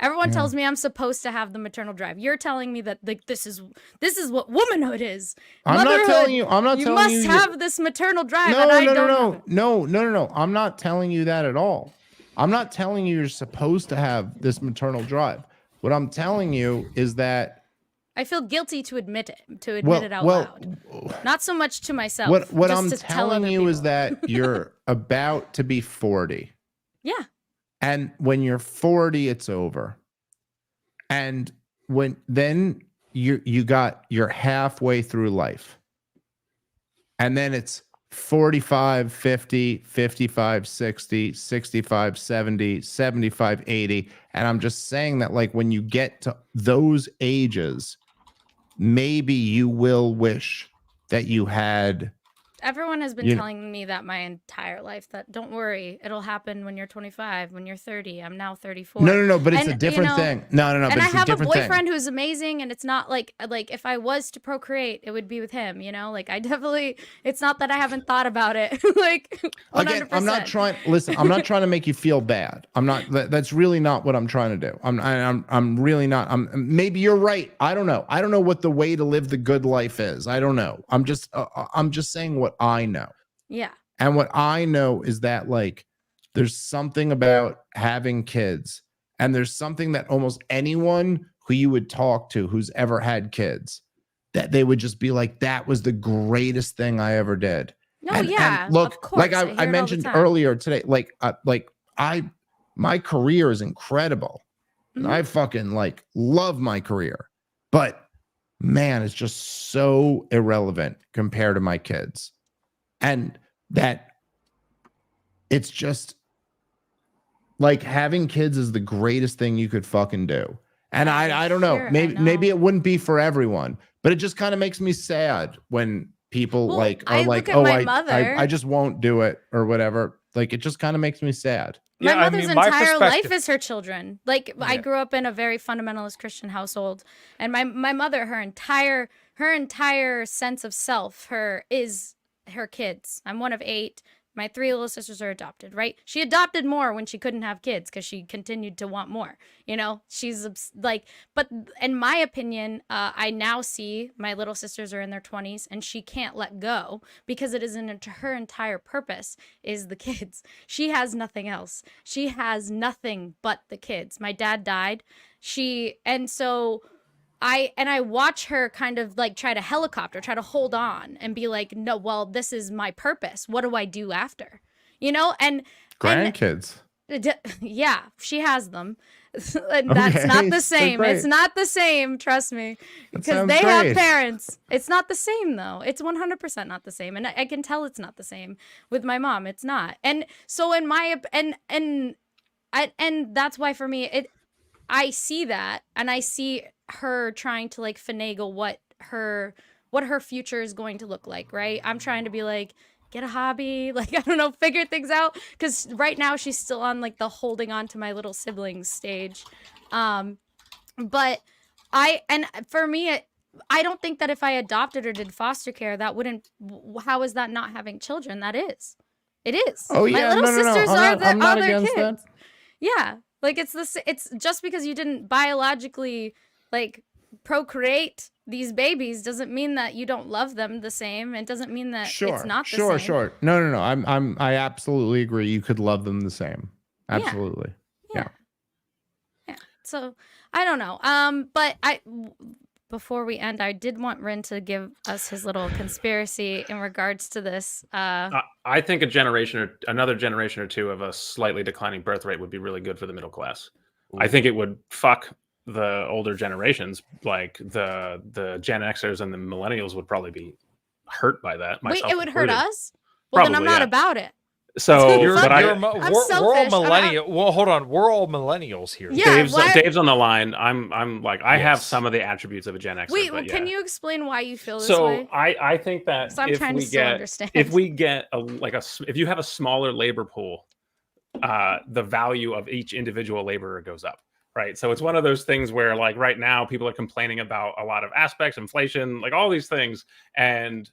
Everyone Yeah. tells me I'm supposed to have the maternal drive. You're telling me that like this is what womanhood is. I'm not Motherhood, telling you, I'm not you telling you, must have this maternal drive, no, and I no, don't no, have it. no. I'm not telling you that at all. I'm not telling you you're supposed to have this maternal drive. What I'm telling you is that, I feel guilty to admit it, well, it out well, loud. Not so much to myself. what just I'm to tell telling other you is people. that you're about to be 40. Yeah. And when you're 40, it's over. And then you're halfway through life. And then it's 45, 50, 55, 60, 65, 70, 75, 80. And I'm just saying that, like, when you get to those ages, maybe you will wish that you had. Everyone has been You know- telling me that my entire life, that don't worry, it'll happen when you're 25, when you're 30. I'm now 34. No, but it's And, a different thing. No, And but I it's a have a different thing. boyfriend who's amazing, and it's not like if I was to procreate, it would be with him, you know? Like I definitely, it's not that I haven't thought about it. Like 100%. Again, I'm not trying, listen, I'm not trying to make you feel bad. I'm not, that's really not what I'm trying to do. I'm really not, maybe you're right. I don't know. I don't know what the way to live the good life is. I don't know. I'm just saying what I know. Yeah. And what I know is that, like, there's something about having kids, and there's something that almost anyone who you would talk to who's ever had kids, that they would just be like, that was the greatest thing I ever did. No, And yeah. look, of course. like hear it I all the mentioned time. earlier today, my career is incredible. And Mhm. I fucking like love my career, but man, it's just so irrelevant compared to my kids. And that it's just like having kids is the greatest thing you could fucking do. And I don't know, hear- I maybe know. it wouldn't be for everyone, but it just kind of makes me sad when people Well, like are I like, look at oh, my I mother. just won't do it or whatever. Like, it just kind of makes me sad. My Yeah, I mother's mean, my entire life perspective- is her children. Like I Yeah. grew up in a very fundamentalist Christian household, and my mother, her entire sense of self, is her kids. I'm one of 8. My 3 little sisters are adopted, right? She adopted more when she couldn't have kids because she continued to want more. You know, she's like, but in my opinion, I now see my little sisters are in their 20s, and she can't let go because it isn't her entire purpose is the kids. She has nothing else. She has nothing but the kids. My dad died. And so I watch her kind of like try to hold on and be like, no, well, this is my purpose. What do I do after? You know, and Grandkids. yeah, she has them. And that's not Okay, the so same. It's great. not the same, trust me. That Because sounds they have great. parents. It's not the same though. It's 100% not the same. And I can tell it's not the same with my mom. It's not. And so in my and that's why for me I see that, and I see her trying to like finagle what her future is going to look like, right? I'm trying to be like, get a hobby, like I don't know, figure things out, because right now she's still on like the holding on to my little siblings stage. But for me, I don't think that if I adopted or did foster care, that wouldn't. How is that not having children? That is. It is. Oh yeah, my little no. sisters I'm not their against kids. that. Yeah, like it's just because you didn't biologically like procreate these babies doesn't mean that you don't love them the same. It doesn't mean that it's not the same. Sure. No. I absolutely agree. You could love them the same. Absolutely. Yeah. So I don't know. But before we end, I did want Rin to give us his little conspiracy in regards to this. I think another generation or two of a slightly declining birth rate would be really good for the middle class. Ooh. I think it would fuck the older generations, like the Gen Xers and the millennials would probably be hurt by that. Wait, myself it would hurt included. us? Well, then I'm Probably, not yeah. about it. So, You're- but you're- we're I'm all selfish. millennial. Well, hold on. We're all millennials here. Yeah. Dave's on the line. I'm like, I have Yes. some of the attributes of a Gen Xer. Wait, but can yeah. you explain why you feel this So way? I think that 'Cause I'm if trying we to still get understand. if we get if you have a smaller labor pool, the value of each individual laborer goes up, right? So it's one of those things where like right now people are complaining about a lot of aspects, inflation, like all these things, and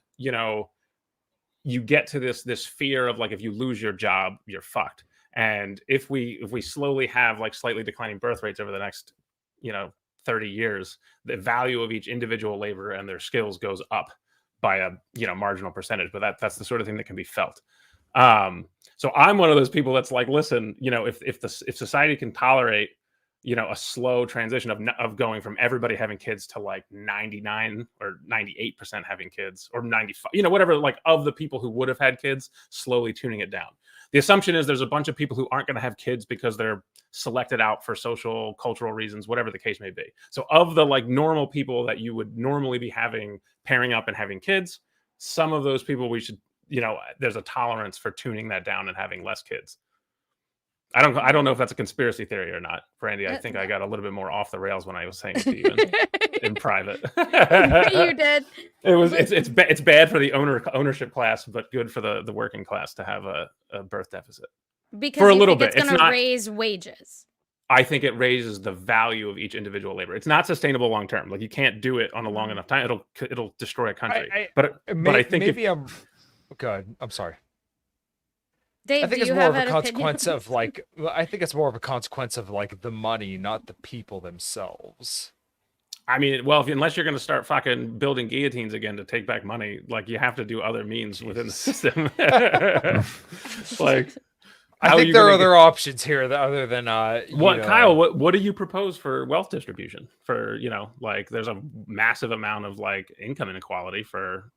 you get to this fear of like if you lose your job, you're fucked. And if we slowly have like slightly declining birth rates over the next 30 years, the value of each individual laborer and their skills goes up by a marginal percentage. But that's the sort of thing that can be felt. So I'm one of those people that's like, listen, if society can tolerate a slow transition of going from everybody having kids to like 99 or 98% having kids, or 95, whatever, like of the people who would have had kids, slowly tuning it down. The assumption is there's a bunch of people who aren't going to have kids because they're selected out for social, cultural reasons, whatever the case may be. So of the like normal people that you would normally be pairing up and having kids, some of those people we should, there's a tolerance for tuning that down and having less kids. I don't know if that's a conspiracy theory or not, Brandy. I think I got a little bit more off the rails when I was saying it to you in private. You did. It's bad for the ownership class, but good for the working class to have a birth deficit. Because for a you little think bit. it's going to raise wages. I think it raises the value of each individual labor. It's not sustainable long term. Like you can't do it on a long enough time. It'll destroy a country. But I think maybe I'm good. I'm sorry. Dave, I think do it's you more have of a an consequence opinion? of like. I think it's more of a consequence of like the money, not the people themselves. I mean, well, unless you're going to start fucking building guillotines again to take back money, like you have to do other means within the system. Like, I think there are other options here other than Kyle, what do you propose for wealth distribution? For like, there's a massive amount of like income inequality for.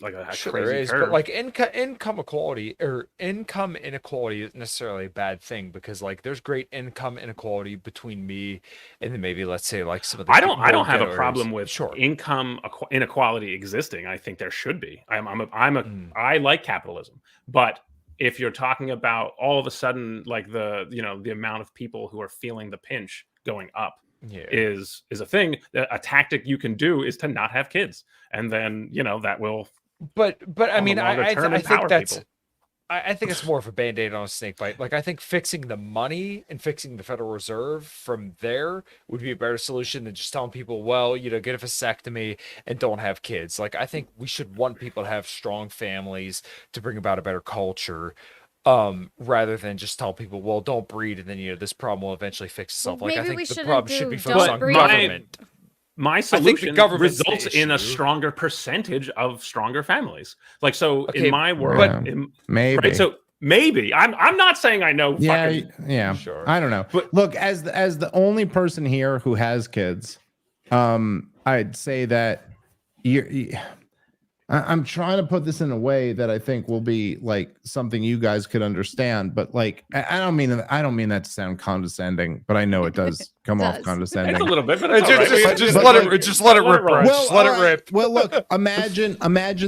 Like a crazy there is, curve. but like income inequality isn't necessarily a bad thing, because like there's great income inequality between me and then maybe let's say like some of the I don't have a problem with sure income inequality existing. I think there should be. I like capitalism, but if you're talking about all of a sudden like the amount of people who are feeling the pinch going up is a thing. A tactic you can do is to not have kids, and then that will. But I mean, I think that's. People. I think it's more of a band-aid on a snake bite. Like I think fixing the money and fixing the Federal Reserve from there would be a better solution than just telling people, well, get a vasectomy and don't have kids. Like I think we should want people to have strong families to bring about a better culture. Rather than just tell people, well, don't breed, and then this problem will eventually fix itself. Well, like I maybe think we the problem shouldn't should be do focused don't on breed. government. My solution government's the results in a issue. stronger percentage of stronger families. Like so, Okay, in my world, maybe. Right, so maybe I'm not saying I know. Yeah. Sure. I don't know. But look, as the only person here who has kids, I'd say that I I'm trying to put this in a way that I think will be like something you guys could understand, but like I don't mean that to sound condescending, but I know it does come off Does. condescending. It's a little bit, but it's Just, all right. just But let like- it just let it rip, bro. Well, Just let all it right. rip. Well, look, imagine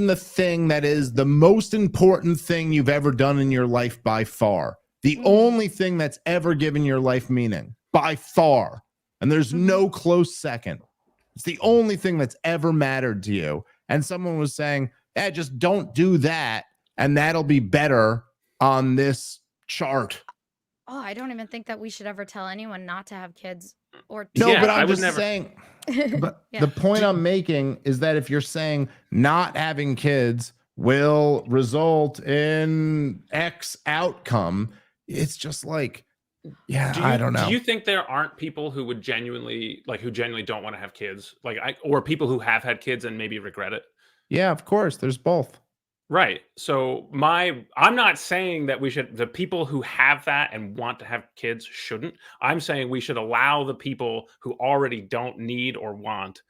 the thing that is the most important thing you've ever done in your life by far. The only thing that's ever given your life meaning by far. And there's no close second. It's the only thing that's ever mattered to you. And someone was saying, just don't do that, and that'll be better on this chart. Oh, I don't even think that we should ever tell anyone not to have kids or No, Yeah, but I I'm would just never- saying. But Yeah. the point I'm making is that if you're saying not having kids will result in X outcome, it's just like, I don't know. Do you think there aren't people who would genuinely don't want to have kids, or people who have had kids and maybe regret it? Yeah, of course. There's both. Right. So I'm not saying that the people who have that and want to have kids shouldn't. I'm saying we should allow the people who already don't need or want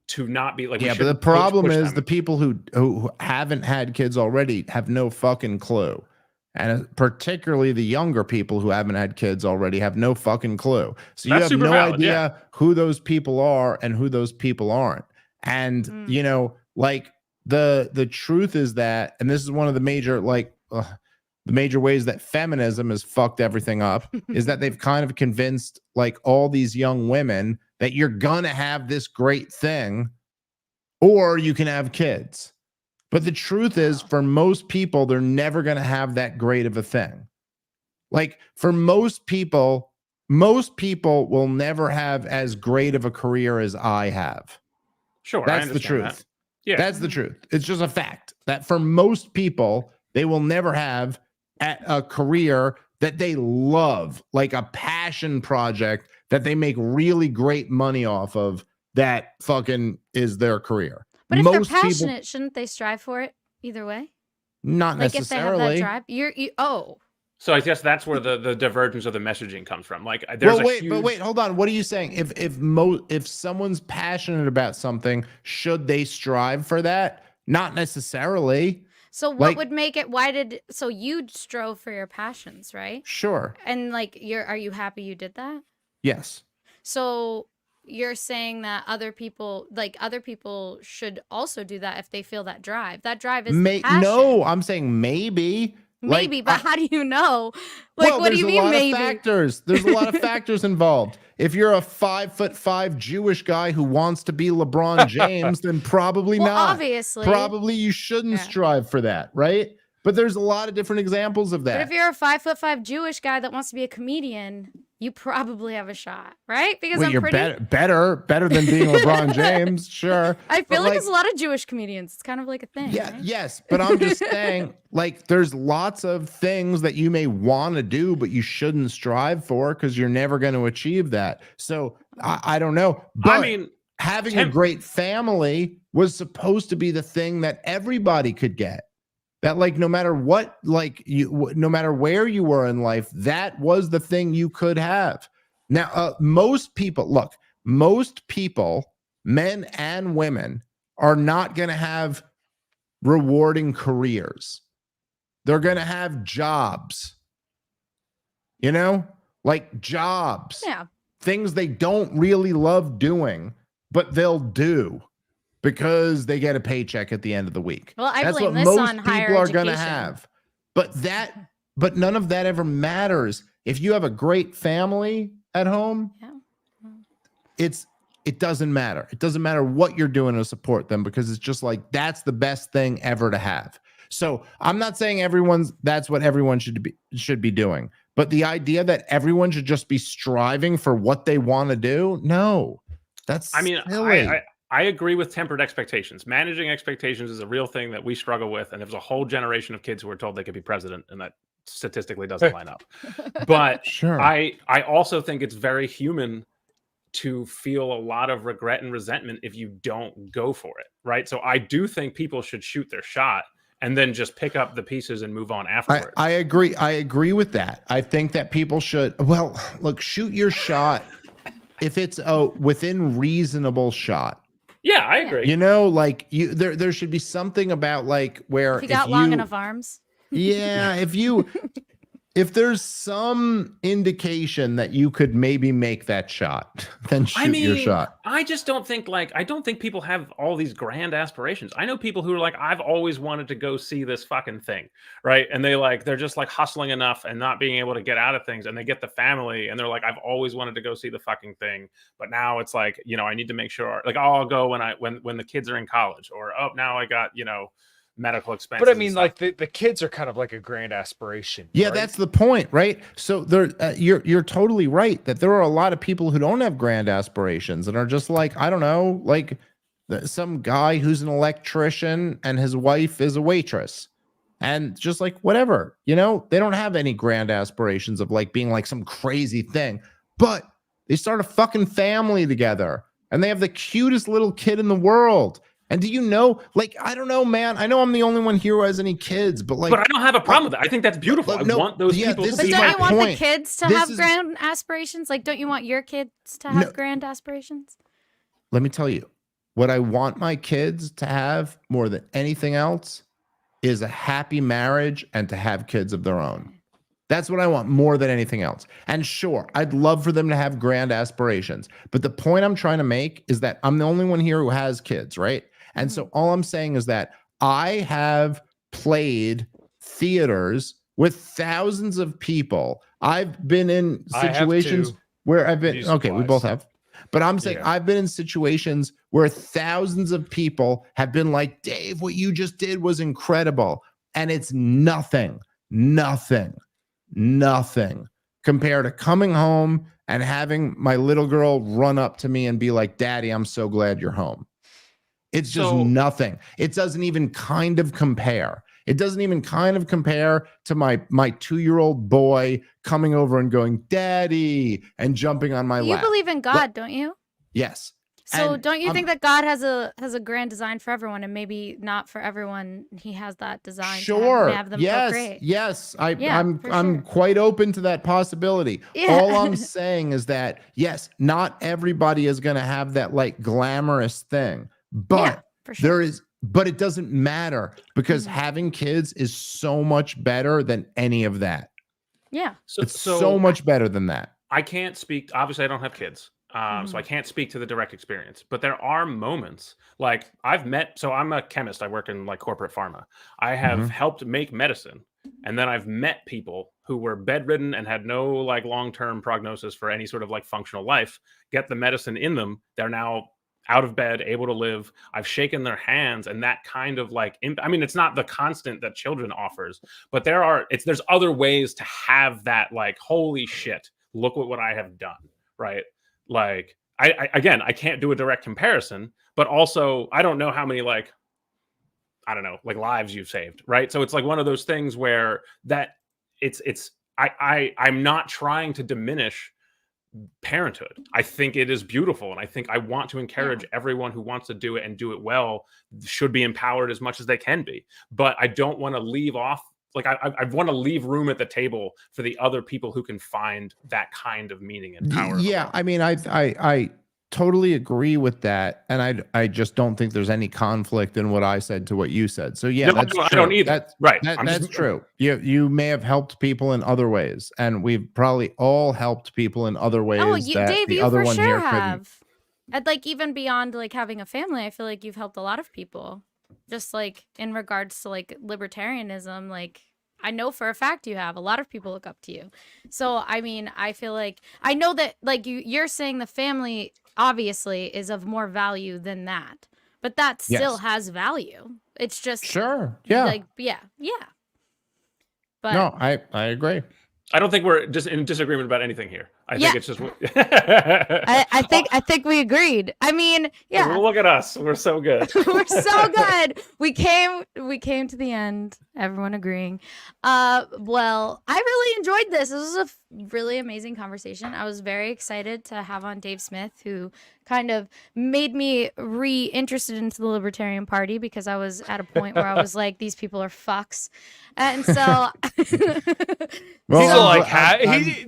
to not be like. Yeah, but the problem is the people who haven't had kids already have no fucking clue. And particularly the younger people who haven't had kids already have no fucking clue. So you That's have super no valid, idea who those people are and who those people aren't. And you know, like the truth is that, and this is one of the major the major ways that feminism has fucked everything up, is that they've kind of convinced like all these young women that you're gonna have this great thing, or you can have kids. But the truth is, for most people, they're never going to have that great of a thing. Like for most people will never have as great of a career as I have. Sure, That's the truth. That. Yeah, that's the truth. It's just a fact that for most people, they will never have a career that they love, like a passion project that they make really great money off of. That fucking is their career. But if Most they're people- passionate, shouldn't they strive for it either way? Not Like if they have necessarily. that drive, So I guess that's where the divergence of the messaging comes from. Like, there's But wait, hold on. What are you saying? If someone's passionate about something, should they strive for that? Not necessarily. So what Like- would make it? So you strove for your passions, right? Sure. And like, are you happy you did that? Yes. So you're saying that other people should also do that if they feel that drive. That drive is the passion. No, I'm saying maybe. Maybe, Like, but how do you know? Like, well, what do you mean maybe? There's a lot of factors involved. If you're a 5'5" Jewish guy who wants to be LeBron James, then probably Well, not. obviously. Probably you shouldn't Yeah. strive for that, right? But there's a lot of different examples of that. But if you're a 5'5" Jewish guy that wants to be a comedian, you probably have a shot, right? Because Well, I'm you're pretty. better than being LeBron James, sure. I But, feel like there's a lot of Jewish comedians. It's kind of like a thing. Yeah, right? yes, but I'm just saying, like, there's lots of things that you may want to do, but you shouldn't strive for because you're never going to achieve that. So I don't know. But I mean, having a great family was supposed to be the thing that everybody could get. That like no matter what, like no matter where you were in life, that was the thing you could have. Now, most people, men and women, are not going to have rewarding careers. They're going to have jobs. You know, like jobs. Yeah. Things they don't really love doing, but they'll do because they get a paycheck at the end of the week. Well, I That's blame what this most on higher people are going to education. have. But none of that ever matters. If you have a great family at home, Yeah. it doesn't matter. It doesn't matter what you're doing to support them because it's just like that's the best thing ever to have. So I'm not saying that's what everyone should be doing, but the idea that everyone should just be striving for what they want to do, no, that's silly. I agree with tempered expectations. Managing expectations is a real thing that we struggle with, and there's a whole generation of kids who are told they could be president, and that statistically doesn't line up. But Sure. I also think it's very human to feel a lot of regret and resentment if you don't go for it, right? So I do think people should shoot their shot and then just pick up the pieces and move on afterwards. I agree with that. I think that people should, well, look, shoot your shot if it's a within reasonable shot. Yeah, I agree. You know, like there should be something about like where If you got long enough arms. Yeah, if there's some indication that you could maybe make that shot, then shoot your shot. I just don't think I don't think people have all these grand aspirations. I know people who are like, I've always wanted to go see this fucking thing, right? And they're just like hustling enough and not being able to get out of things, and they get the family and they're like, I've always wanted to go see the fucking thing, but now it's like, I need to make sure, like, oh, I'll go when the kids are in college, or oh, now I got medical expenses. But I mean, like the kids are kind of like a grand aspiration. Yeah, right? that's the point, right? So there, you're totally right that there are a lot of people who don't have grand aspirations and are just like, I don't know, like some guy who's an electrician and his wife is a waitress, and just like whatever, they don't have any grand aspirations of like being like some crazy thing, but they start a fucking family together and they have the cutest little kid in the world. And do you know, like, I don't know, man. I know I'm the only one here who has any kids, but like, but I don't have a problem with that. I think that's beautiful. I want those people to But be don't happy. you want point. the kids to have grand aspirations? Like, don't you want your kids to have grand aspirations? Let me tell you, what I want my kids to have more than anything else is a happy marriage and to have kids of their own. That's what I want more than anything else. And sure, I'd love for them to have grand aspirations. But the point I'm trying to make is that I'm the only one here who has kids, right? And so all I'm saying is that I have played theaters with thousands of people. I've been in situations where I've been, okay, we both have. But I'm saying I've been in situations where thousands of people have been like, Dave, what you just did was incredible. And it's nothing compared to coming home and having my little girl run up to me and be like, Daddy, I'm so glad you're home. It's just nothing. It doesn't even kind of compare. It doesn't even kind of compare to my 2-year-old boy coming over and going, Daddy, and jumping on my lap. You believe in God, don't you? Yes. So And don't you think that God has a grand design for everyone, and maybe not for everyone he has that design Sure. to have them procreate? Yes. Yeah, I'm for sure. quite open to that possibility. Yeah. All I'm saying is that yes, not everybody is going to have that like glamorous thing, but for sure. there is. But it doesn't matter because having kids is so much better than any of that. Yeah. It's so much better than that. I can't speak. Obviously, I don't have kids. So I can't speak to the direct experience, but there are moments like so I'm a chemist. I work in like corporate pharma. I have helped make medicine. And then I've met people who were bedridden and had no like long-term prognosis for any sort of like functional life, get the medicine in them. They're now out of bed, able to live. I've shaken their hands, and that kind of like, I mean, it's not the constant that children offers, but there's other ways to have that like, holy shit, look what I have done. Right. Like I can't do a direct comparison, but also I don't know how many like lives you've saved, right? So it's like one of those things where that I'm not trying to diminish parenthood. I think it is beautiful, and I think I want to encourage everyone who wants to do it and do it well should be empowered as much as they can be. But I don't want to leave off. Like I want to leave room at the table for the other people who can find that kind of meaning and power. Yeah, I mean, I totally agree with that, and I just don't think there's any conflict in what I said to what you said. So yeah, that's true. I don't either. That's true. You may have helped people in other ways, and we've probably all helped people in other ways. Dave, the you other for one sure here have. And like even beyond like having a family, I feel like you've helped a lot of people. Just like in regards to like libertarianism, like I know for a fact you have. A lot of people look up to you. So I mean, I feel like I know that like you're saying the family obviously is of more value than that, but that still has value. It's just But no, I agree. I don't think we're just in disagreement about anything here. I think it's just. I think we agreed. I mean, Well, look at us. We're so good. We're so good. We came to the end. Everyone agreeing. Well, I really enjoyed this. This was a really amazing conversation. I was very excited to have on Dave Smith, who kind of made me re-interested into the Libertarian Party because I was at a point where I was like, these people are fucks. And so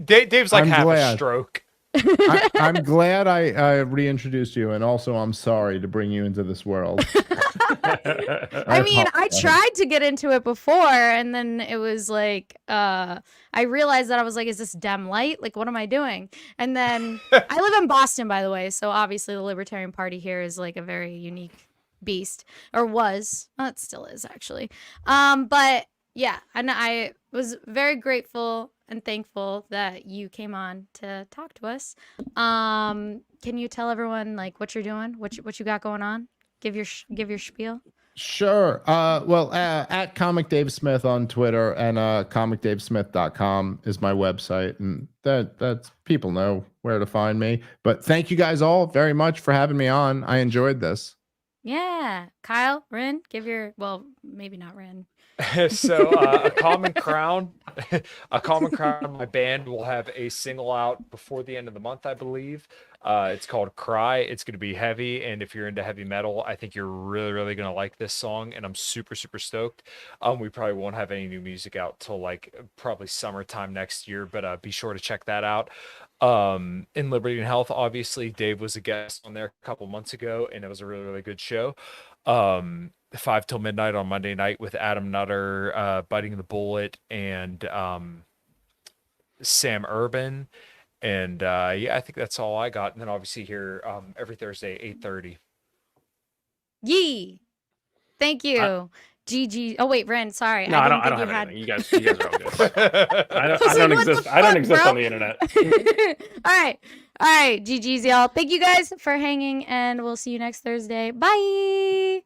Dave's like half a stroke. I'm glad I reintroduced you, and also I'm sorry to bring you into this world. I mean, I apologize. tried to get into it before, and then it was like, I realized that I was like, is this dim light? Like, what am I doing? And then I live in Boston, by the way, so obviously the Libertarian Party here is like a very unique beast, or was. Well, it still is, actually. But yeah, and I was very grateful and thankful that you came on to talk to us. Can you tell everyone like what you're doing, what you got going on? Give your spiel. Sure. Well, at Comic Dave Smith on Twitter, and comicdavesmith.com is my website, and that's people know where to find me. But thank you guys all very much for having me on. I enjoyed this. Yeah, Kyle, Rin, give your maybe not Rin. So a common crown, my band will have a single out before the end of the month, I believe. It's called Cry. It's going to be heavy, and if you're into heavy metal, I think you're really going to like this song, and I'm super stoked. We probably won't have any new music out till like probably summertime next year, but be sure to check that out. In Liberty and Health, obviously Dave was a guest on there a couple months ago, and it was a really good show. 5 till midnight on Monday night with Adam Nutter, Biting the Bullet, and Sam Urban. And yeah, I think that's all I got. And then obviously here every Thursday, 8:30. Yee. Thank you. GG. Oh wait, Ren, sorry. No, I don't have anything. You guys are all good. I don't exist. I don't exist on the internet. All right. GG's, y'all. Thank you guys for hanging, and we'll see you next Thursday. Bye.